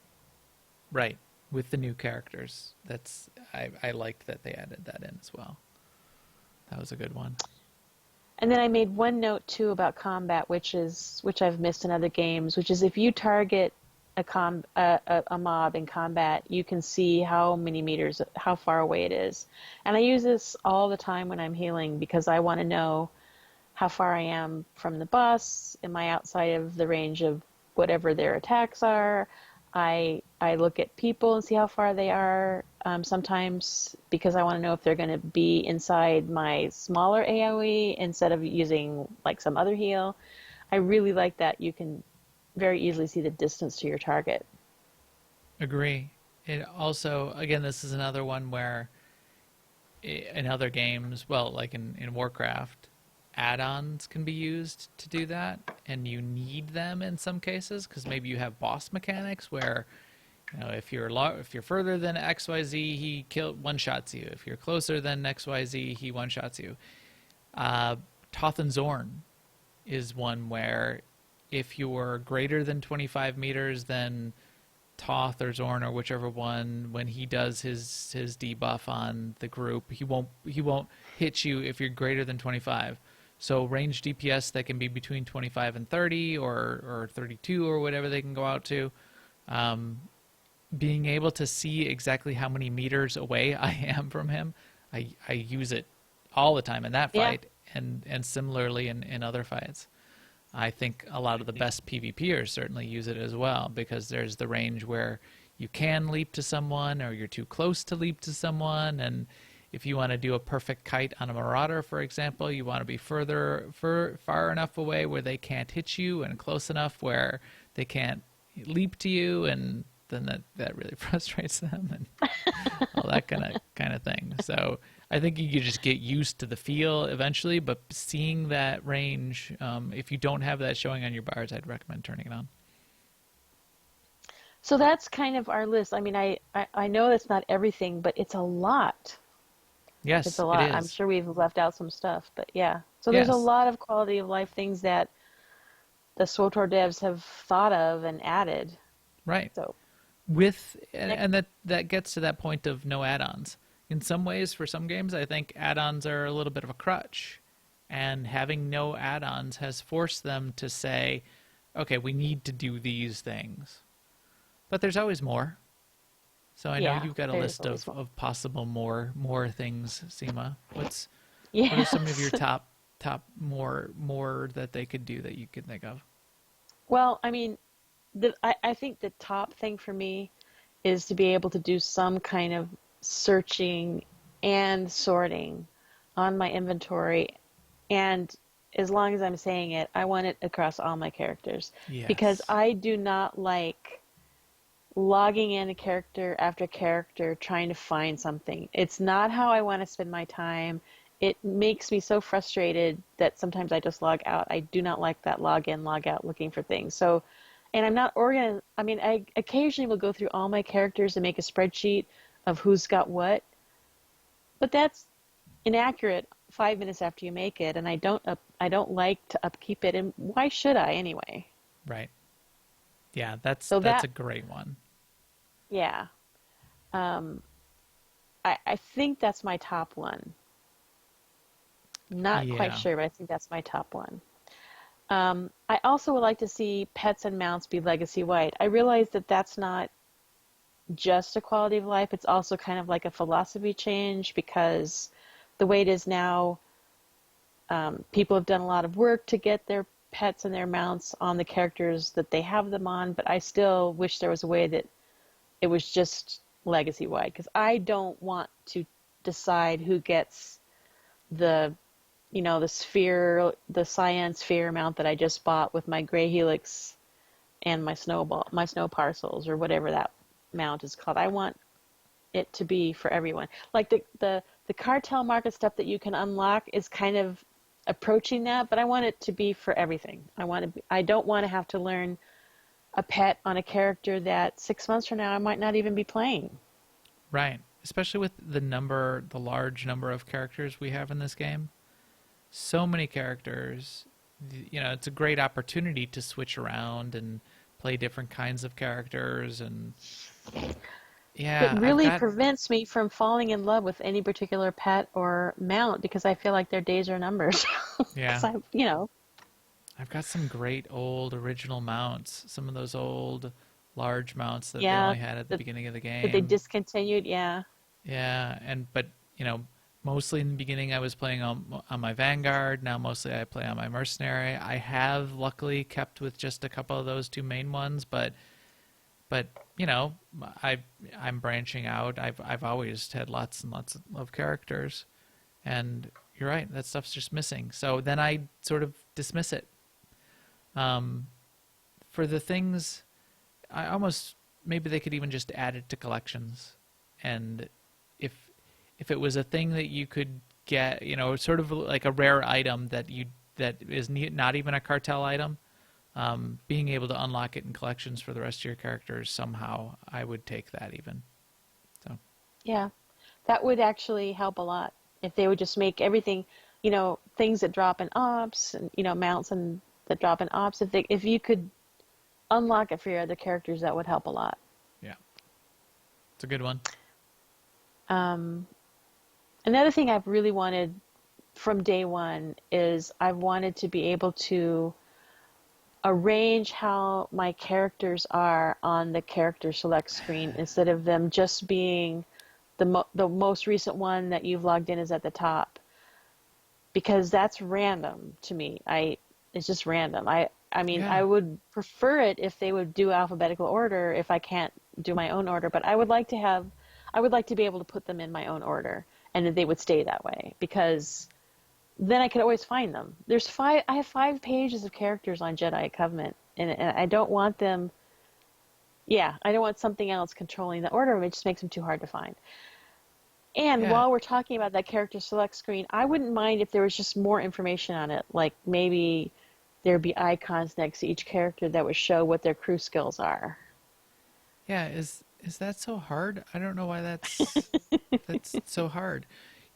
Right. With the new characters. I liked that they added that in as well. That was a good one. And then I made one note too about combat, which I've missed in other games, which is if you target a mob in combat, you can see how far away it is. And I use this all the time when I'm healing because I want to know how far I am from the boss. Am I outside of the range of whatever their attacks are? I look at people and see how far they are, sometimes because I want to know if they're going to be inside my smaller AoE instead of using like some other heal. I really like that you can very easily see the distance to your target. Agree. It also, again, this is another one where in other games, well, like in Warcraft, add-ons can be used to do that, and you need them in some cases because maybe you have boss mechanics where, if you're further than XYZ, he one shots you. If you're closer than XYZ, he one shots you. Toth and Zorn is one where if you're greater than 25 meters, then Toth or Zorn or whichever one, when he does his debuff on the group, he won't hit you if you're greater than 25. So range DPS that can be between 25 and 30 or 32 or whatever they can go out to. Being able to see exactly how many meters away I am from him, I use it all the time in that fight, and similarly in other fights. I think a lot of the best PvPers certainly use it as well, because there's the range where you can leap to someone or you're too close to leap to someone, and if you want to do a perfect kite on a Marauder, for example, you want to be far enough away where they can't hit you and close enough where they can't leap to you, and then that really frustrates them and all that kind of thing. So I think you could just get used to the feel eventually, but seeing that range, if you don't have that showing on your bars, I'd recommend turning it on. So that's kind of our list. I mean, I know that's not everything, but it's a lot. Yes, it's a lot. it is. I'm sure we've left out some stuff, but yeah. So there's a lot of quality of life things that the SWTOR devs have thought of and added. Right. So and that gets to that point of no add-ons. In some ways, for some games, I think add-ons are a little bit of a crutch, and having no add-ons has forced them to say, okay, we need to do these things. But there's always more. So I know you've got a list of possible more things, Seema. What are some of your top more that they could do that you could think of? Well, I mean, I think the top thing for me is to be able to do some kind of searching and sorting on my inventory, and as long as I'm saying it, I want it across all my characters. Yes. Because I do not like logging in a character after character trying to find something. It's not how I want to spend my time. It makes me so frustrated that sometimes I just log out. I do not like that log in, log out looking for things. So, and I'm not organized. I mean, I occasionally will go through all my characters and make a spreadsheet of who's got what, but that's inaccurate 5 minutes after you make it, and I don't like to upkeep it, and why should I anyway? Right. Yeah, that's a great one. Yeah. I think that's my top one. Not quite sure, but I think that's my top one. I also would like to see pets and mounts be legacy-wide. I realize that that's not just a quality of life. It's also kind of like a philosophy change, because the way it is now, people have done a lot of work to get their pets and their mounts on the characters that they have them on, but I still wish there was a way that it was just legacy-wide, because I don't want to decide who gets the cyan sphere mount that I just bought with my gray helix and my snow parcels, or whatever that mount is called. I want it to be for everyone. Like the cartel market stuff that you can unlock is kind of approaching that, but I want it to be for everything. I don't want to have to learn a pet on a character that 6 months from now I might not even be playing. Right. Especially with the large number of characters we have in this game. So many characters, it's a great opportunity to switch around and play different kinds of characters, and it really prevents me from falling in love with any particular pet or mount, because I feel like their days are numbered. Yeah. I've got some great old original mounts, some of those old large mounts that they only had at the beginning of the game. That they discontinued, yeah. Yeah, but mostly in the beginning I was playing on my Vanguard. Now mostly I play on my Mercenary. I have luckily kept with just a couple of those two main ones, but I'm branching out. I've always had lots and lots of characters, and you're right, that stuff's just missing. So then I sort of dismiss it. For the things, maybe they could even just add it to collections, and if it was a thing that you could get, sort of like a rare item that is not even a cartel item. Being able to unlock it in collections for the rest of your characters somehow, I would take that even. So Yeah, that would actually help a lot if they would just make everything, things that drop in ops and mounts and that drop in ops. If you could unlock it for your other characters, that would help a lot. yeah, it's a good one. Another thing I've really wanted from day one is I've wanted to be able to arrange how my characters are on the character select screen instead of them just being the most recent one that you've logged in is at the top, because that's random to me. It's just random. I mean, Yeah. I would prefer it if they would do alphabetical order if I can't do my own order, but I would like to be able to put them in my own order and that they would stay that way, because then I could always find them. I have 5 pages of characters on Jedi Covenant, and I don't want them. Yeah, I don't want something else controlling the order. It just makes them too hard to find. And Yeah. while we're talking about that character select screen, I wouldn't mind if there was just more information on it. Like maybe there'd be icons next to each character that would show what their crew skills are. Yeah, is that so hard? I don't know why that's so hard.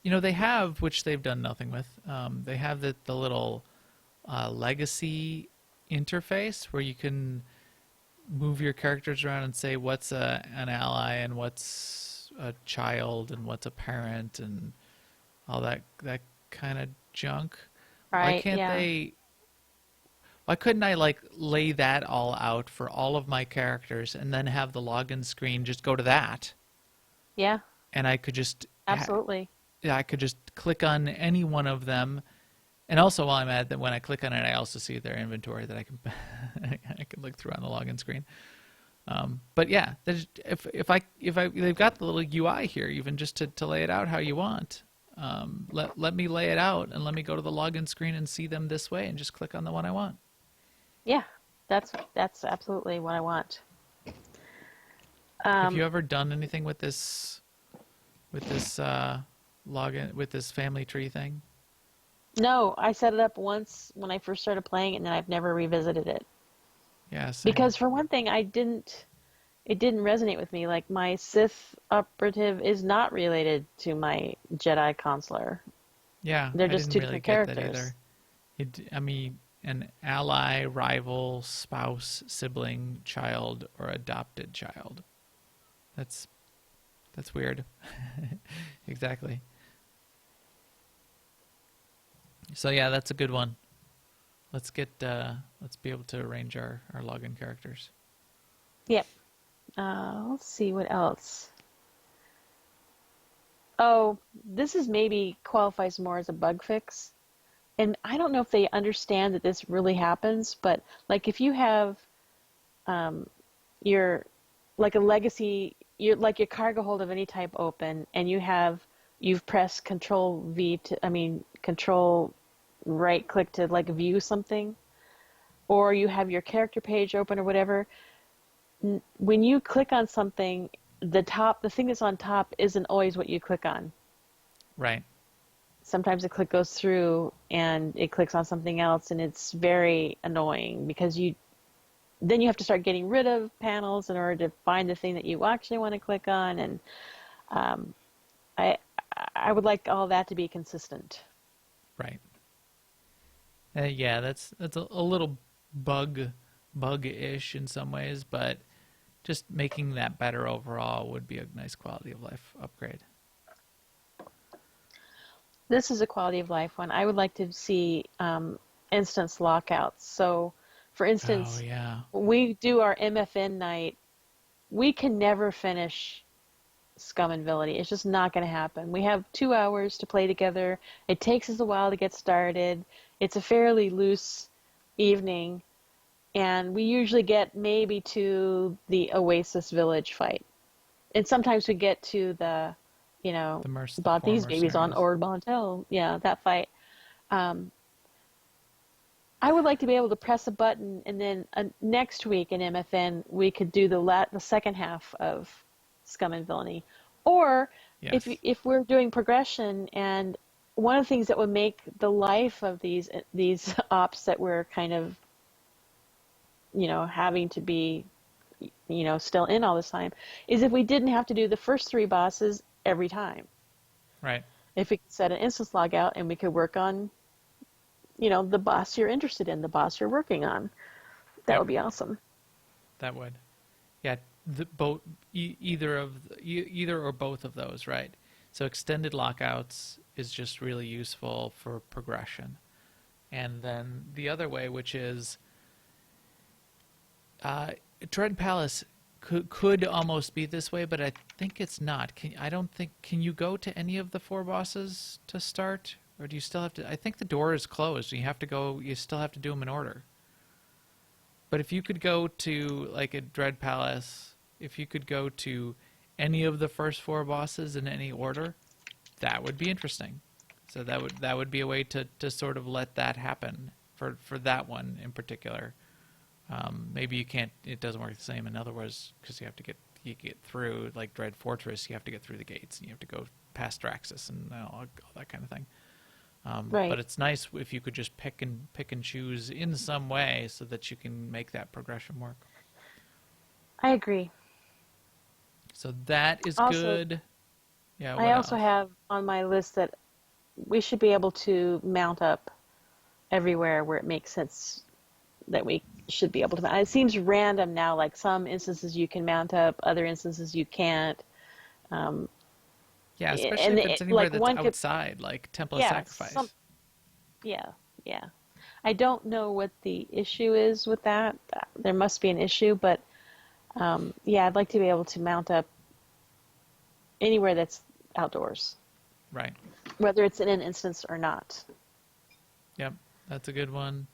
They have, which they've done nothing with. They have the little legacy interface where you can move your characters around and say what's an ally and what's a child and what's a parent and all that kind of junk. Right? Why can't yeah. they? Why couldn't I lay that all out for all of my characters and then have the login screen just go to that? Yeah. And I could just Absolutely. I could just click on any one of them, and also while I'm at that, when I click on it, I also see their inventory that I can I can look through on the login screen. But yeah, if they've got the little UI here, even just to lay it out how you want. Let me lay it out and let me go to the login screen and see them this way, and just click on the one I want. Yeah, that's absolutely what I want. Have you ever done anything with this login, with this family tree thing? No, I set it up once when I first started playing it, and then I've never revisited it. Yeah, same. Because for one thing, it didn't resonate with me. Like my Sith operative is not related to my Jedi consular. Yeah, They're I just didn't two really different get that characters. either. I mean, an ally, rival, spouse, sibling, child, or adopted child. That's weird. Exactly. So yeah, that's a good one. Let's be able to arrange our login characters. Yep. Let's see what else. Oh, this is maybe qualifies more as a bug fix. And I don't know if they understand that this really happens, but like if you have your like a legacy, your cargo hold of any type open, and you've pressed control right click to like view something, or you have your character page open or whatever. When you click on something, the thing that's on top isn't always what you click on. Right. Sometimes the click goes through and it clicks on something else, and it's very annoying because then you have to start getting rid of panels in order to find the thing that you actually want to click on, and I would like all that to be consistent. Right. Yeah, that's a little bug-ish in some ways, but just making that better overall would be a nice quality of life upgrade. This is a quality of life one. I would like to see instance lockouts. So, for instance, Oh yeah. we do our MFN night. We can never finish Scum and Villainy. It's just not going to happen. We have 2 hours to play together. It takes us a while to get started. It's a fairly loose evening, and we usually get maybe to the Oasis Village fight. And sometimes we get to the bought these babies on Ord Montel. Yeah, that fight. I would like to be able to press a button, and then next week in MFN we could do the second half of Scum and Villainy. Or Yes. if we're doing progression and one of the things that would make the life of these ops that we're kind of, having to be, still in all this time, is if we didn't have to do the first three bosses every time. Right. If we could set an instance log out and we could work on, the boss you're interested in, the boss you're working on, that Yep. would be awesome. That would. Yeah, both either or both of those, right? So extended lockouts is just really useful for progression. And then the other way, which is Dread Palace could almost be this way, but I think it's not. Can you go to any of the four bosses to start? Or do you still have to? I think the door is closed. You still have to do them in order. But if you could go to, like, a Dread Palace, if you could go to any of the first four bosses in any order, that would be interesting. So that would be a way to sort of let that happen for that one in particular. Maybe you can't. It doesn't work the same. In other words, because you get through, like Dread Fortress, you have to get through the gates, and you have to go past Draxus and all that kind of thing. Right. But it's nice if you could just pick and choose in some way so that you can make that progression work. I agree. So that is Also, good. Yeah. What I also else? have on my list that we should be able to mount up everywhere where it makes sense that we should be able to. It seems random now, like some instances you can mount up, other instances you can't. Yeah, especially And if it's anywhere like that's one could, outside, like Temple of yeah, Sacrifice. yeah, yeah. I don't know what the issue is with that. There must be an issue, but yeah, I'd like to be able to mount up anywhere that's outdoors, Right. whether it's in an instance or not. Yep. That's a good one.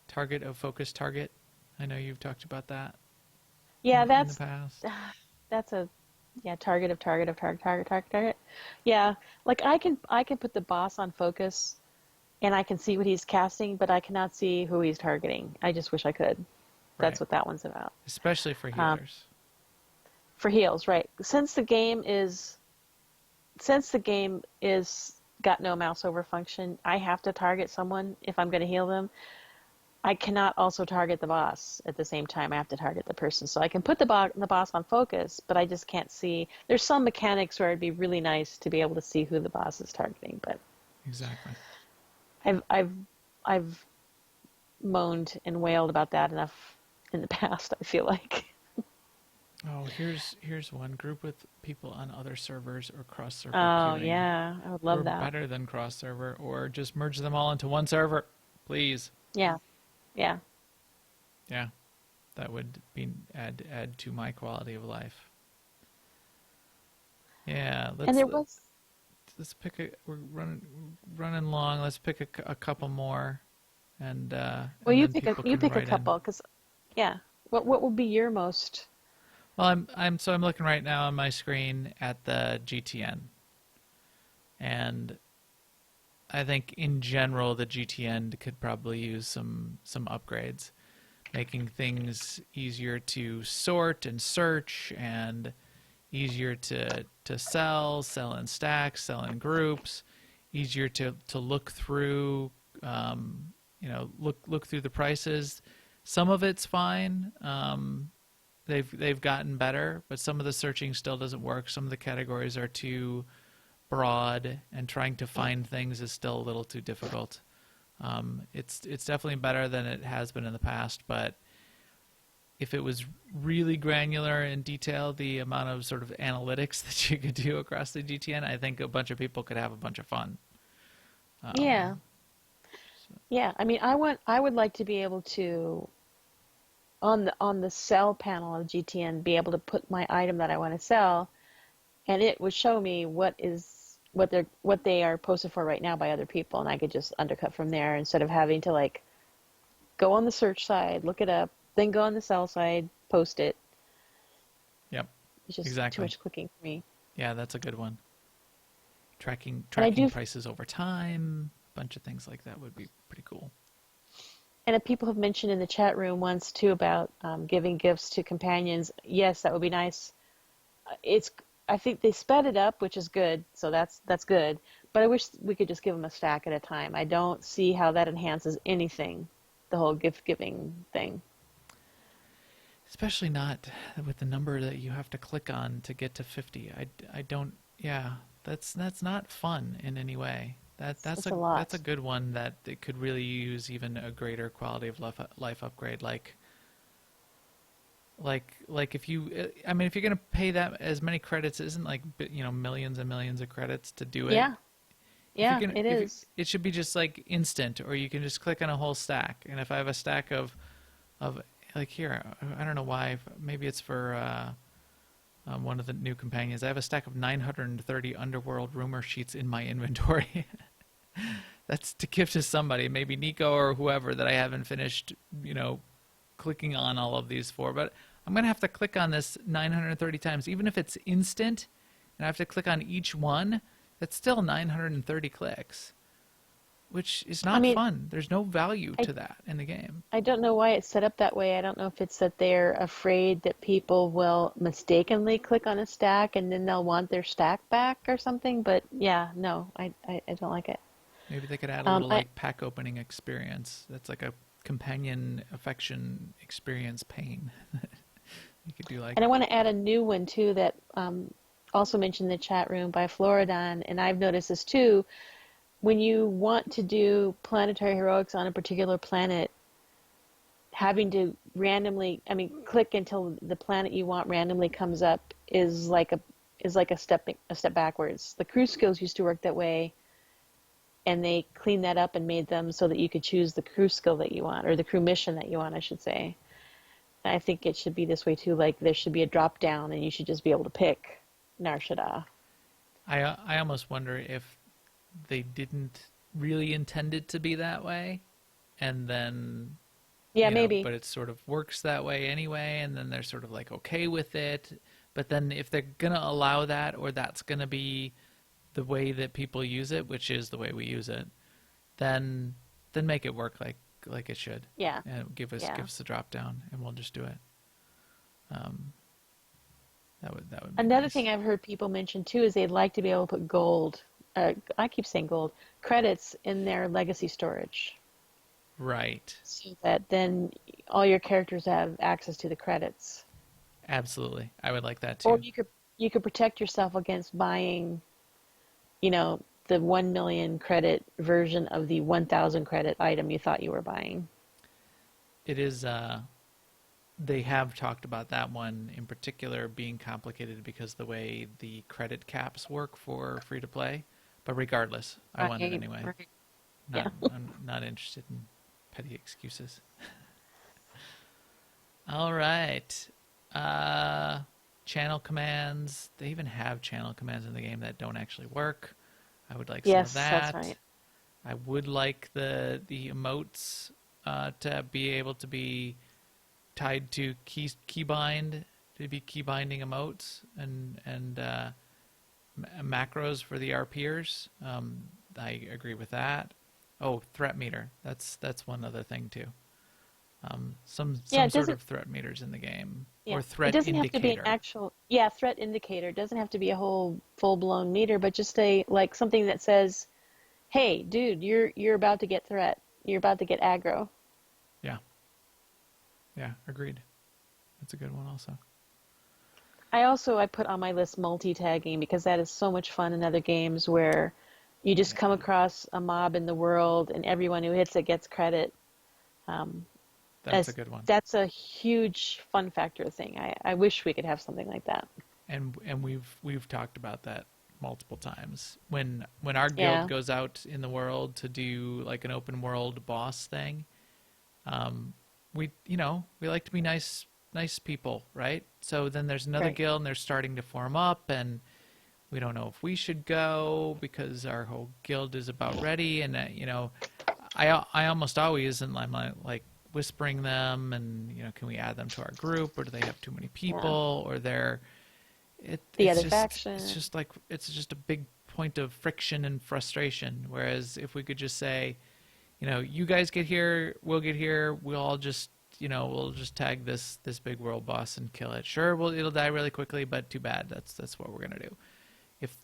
Target of focus target. I know you've talked about that Yeah, in the that's past. that's a yeah, target. Yeah, like I can put the boss on focus and I can see what he's casting, but I cannot see who he's targeting. I just wish I could. That's Right. what that one's about. Especially for healers. For heals, right? Since the game is got no mouse over function, I have to target someone if I'm going to heal them. I cannot also target the boss at the same time. I have to target the person. So I can put the boss on focus, but I just can't see. There's some mechanics where it'd be really nice to be able to see who the boss is targeting, but Exactly. I've moaned and wailed about that enough in the past, I feel like. Oh, here's one: group with people on other servers or cross-server Oh, queuing. yeah, I would Or love that. better than cross-server, or just merge them all into one server, please. Yeah, yeah. Yeah, that would be add to my quality of life. Yeah, And there was, let's pick we're running long. Let's pick a couple more, and well, and you then pick people you can pick a write in. couple, because, yeah. What would be your most? Well, I'm looking right now on my screen at the GTN, and I think in general the GTN could probably use some upgrades, making things easier to sort and search, and easier to sell in stacks, sell in groups, easier to look through, look through the prices. Some of it's fine. They've gotten better, but some of the searching still doesn't work. Some of the categories are too broad, and trying to find things is still a little too difficult. It's definitely better than it has been in the past, but if it was really granular and detailed, the amount of sort of analytics that you could do across the GTN, I think a bunch of people could have a bunch of fun. Yeah. Yeah, I mean, I would like to be able to, on the sell panel of GTN, be able to put my item that I want to sell, and it would show me what they are posted for right now by other people, and I could just undercut from there instead of having to, like, go on the search side, look it up, then go on the sell side, post it. Yep, It's just exactly. too much clicking for me. Yeah, that's a good one. Tracking And I do, prices over time, a bunch of things like that would be pretty cool. and if people have mentioned in the chat room once too about giving gifts to companions, yes, that would be nice. It's I think they sped it up, which is good. So that's good. But I wish we could just give them a stack at a time. I don't see how that enhances anything, the whole gift giving thing. Especially not with the number that you have to click on to get to 50. I don't. Yeah, that's not fun in any way. It's a lot. That's a good one that it could really use even a greater quality of life upgrade. Like if you, I mean, if you're gonna pay that as many credits, it isn't like millions and millions of credits to do it. Yeah. Yeah, it If is. it should be just like instant, or you can just click on a whole stack. And if I have a stack of like here, I don't know why. Maybe it's for one of the new companions. I have a stack of 930 Underworld rumor sheets in my inventory. That's to give to somebody, maybe Nico or whoever that I haven't finished, clicking on all of these for. But I'm going to have to click on this 930 times. Even if it's instant and I have to click on each one, that's still 930 clicks, which is not fun. There's no value to that in the game. I don't know why it's set up that way. I don't know if it's that they're afraid that people will mistakenly click on a stack and then they'll want their stack back or something. But yeah, no, I don't like it. Maybe they could add a little pack opening experience. That's like a companion affection experience pain. You could do like. And I want to add a new one too that also mentioned in the chat room by Floridon, and I've noticed this too. When you want to do planetary heroics on a particular planet, having to randomly, click until the planet you want randomly comes up is like a step backwards. The crew skills used to work that way, and they cleaned that up and made them so that you could choose the crew skill that you want, or the crew mission that you want, I should say. And I think it should be this way too. Like there should be a drop down, and you should just be able to pick Nar Shaddaa. I almost wonder if they didn't really intend it to be that way, and then maybe, but it sort of works that way anyway, and then they're sort of like okay with it. But then if they're gonna allow that, or that's gonna be the way that people use it, which is the way we use it, then make it work like it should. Yeah. And give us the drop down, and we'll just do it. That would be Another nice. thing I've heard people mention too is they'd like to be able to put gold. I keep saying gold credits in their legacy storage, Right. so that then all your characters have access to the credits. Absolutely. I would like that too. Or you could protect yourself against buying, the 1 million credit version of the 1,000 credit item you thought you were buying. It is, they have talked about that one in particular being complicated because the way the credit caps work for free to play. But regardless, I want it anyway. Right. I'm not interested in petty excuses. All right. Channel commands. They even have channel commands in the game that don't actually work. I would like some of that. Yes, that's right. I would like the emotes to be able to be tied to keybind, to be keybinding emotes and macros for the RPers. I agree with that. Oh, threat meter. That's one other thing too. Some sort of threat meters in the game, or threat indicator. It doesn't have to be an actual threat indicator. It doesn't have to be a whole full-blown meter, but just like something that says, "Hey, dude, you're about to get threat. You're about to get aggro." Yeah, agreed. That's a good one also. I put on my list multi-tagging because that is so much fun in other games where you just come across a mob in the world and everyone who hits it gets credit. That's a good one. That's a huge fun factor thing. I wish we could have something like that. And we've talked about that multiple times. When our guild goes out in the world to do like an open world boss thing, we like to be nice people, right? So then there's another guild and they're starting to form up, and we don't know if we should go because our whole guild is about ready. And I almost always am like whispering them, and can we add them to our group, or do they have too many people, or they're other faction. It's just a big point of friction and frustration. Whereas if we could just say, you guys get here, we'll get here, we'll all just we'll just tag this big world boss and kill it. Sure, it'll die really quickly, but too bad. That's what we're gonna do.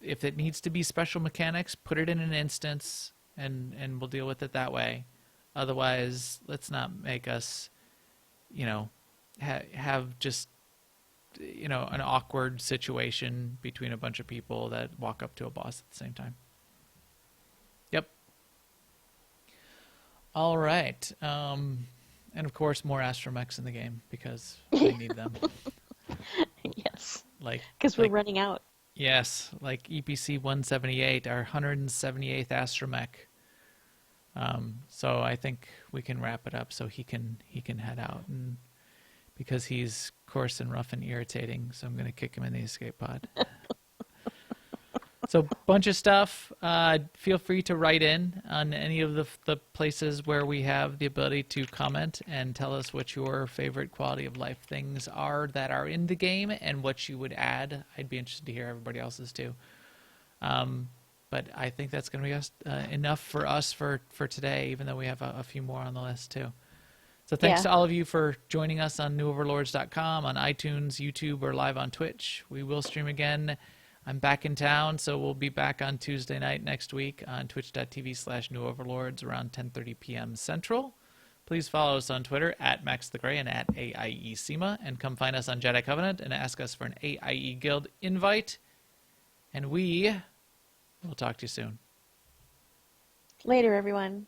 If it needs to be special mechanics, put it in an instance, and we'll deal with it that way. Otherwise, let's not make us, have just, an awkward situation between a bunch of people that walk up to a boss at the same time. Yep. All right. And of course, more astromechs in the game because we need them. Yes. Because we're running out. Yes, like EPC 178, our 178th astromech. So I think we can wrap it up so he can head out, and because he's coarse and rough and irritating, so I'm going to kick him in the escape pod. So bunch of stuff. Feel free to write in on any of the places where we have the ability to comment and tell us what your favorite quality of life things are that are in the game and what you would add. I'd be interested to hear everybody else's too. But I think that's going to be enough for us for today, even though we have a few more on the list too. So thanks to all of you for joining us on newoverlords.com, on iTunes, YouTube, or live on Twitch. We will stream again. I'm back in town, so we'll be back on Tuesday night next week on twitch.tv/newoverlords around 10:30 p.m. Central. Please follow us on Twitter at MaxTheGray and at AIESEMA, and come find us on Jedi Covenant and ask us for an AIE Guild invite. And we will talk to you soon. Later, everyone.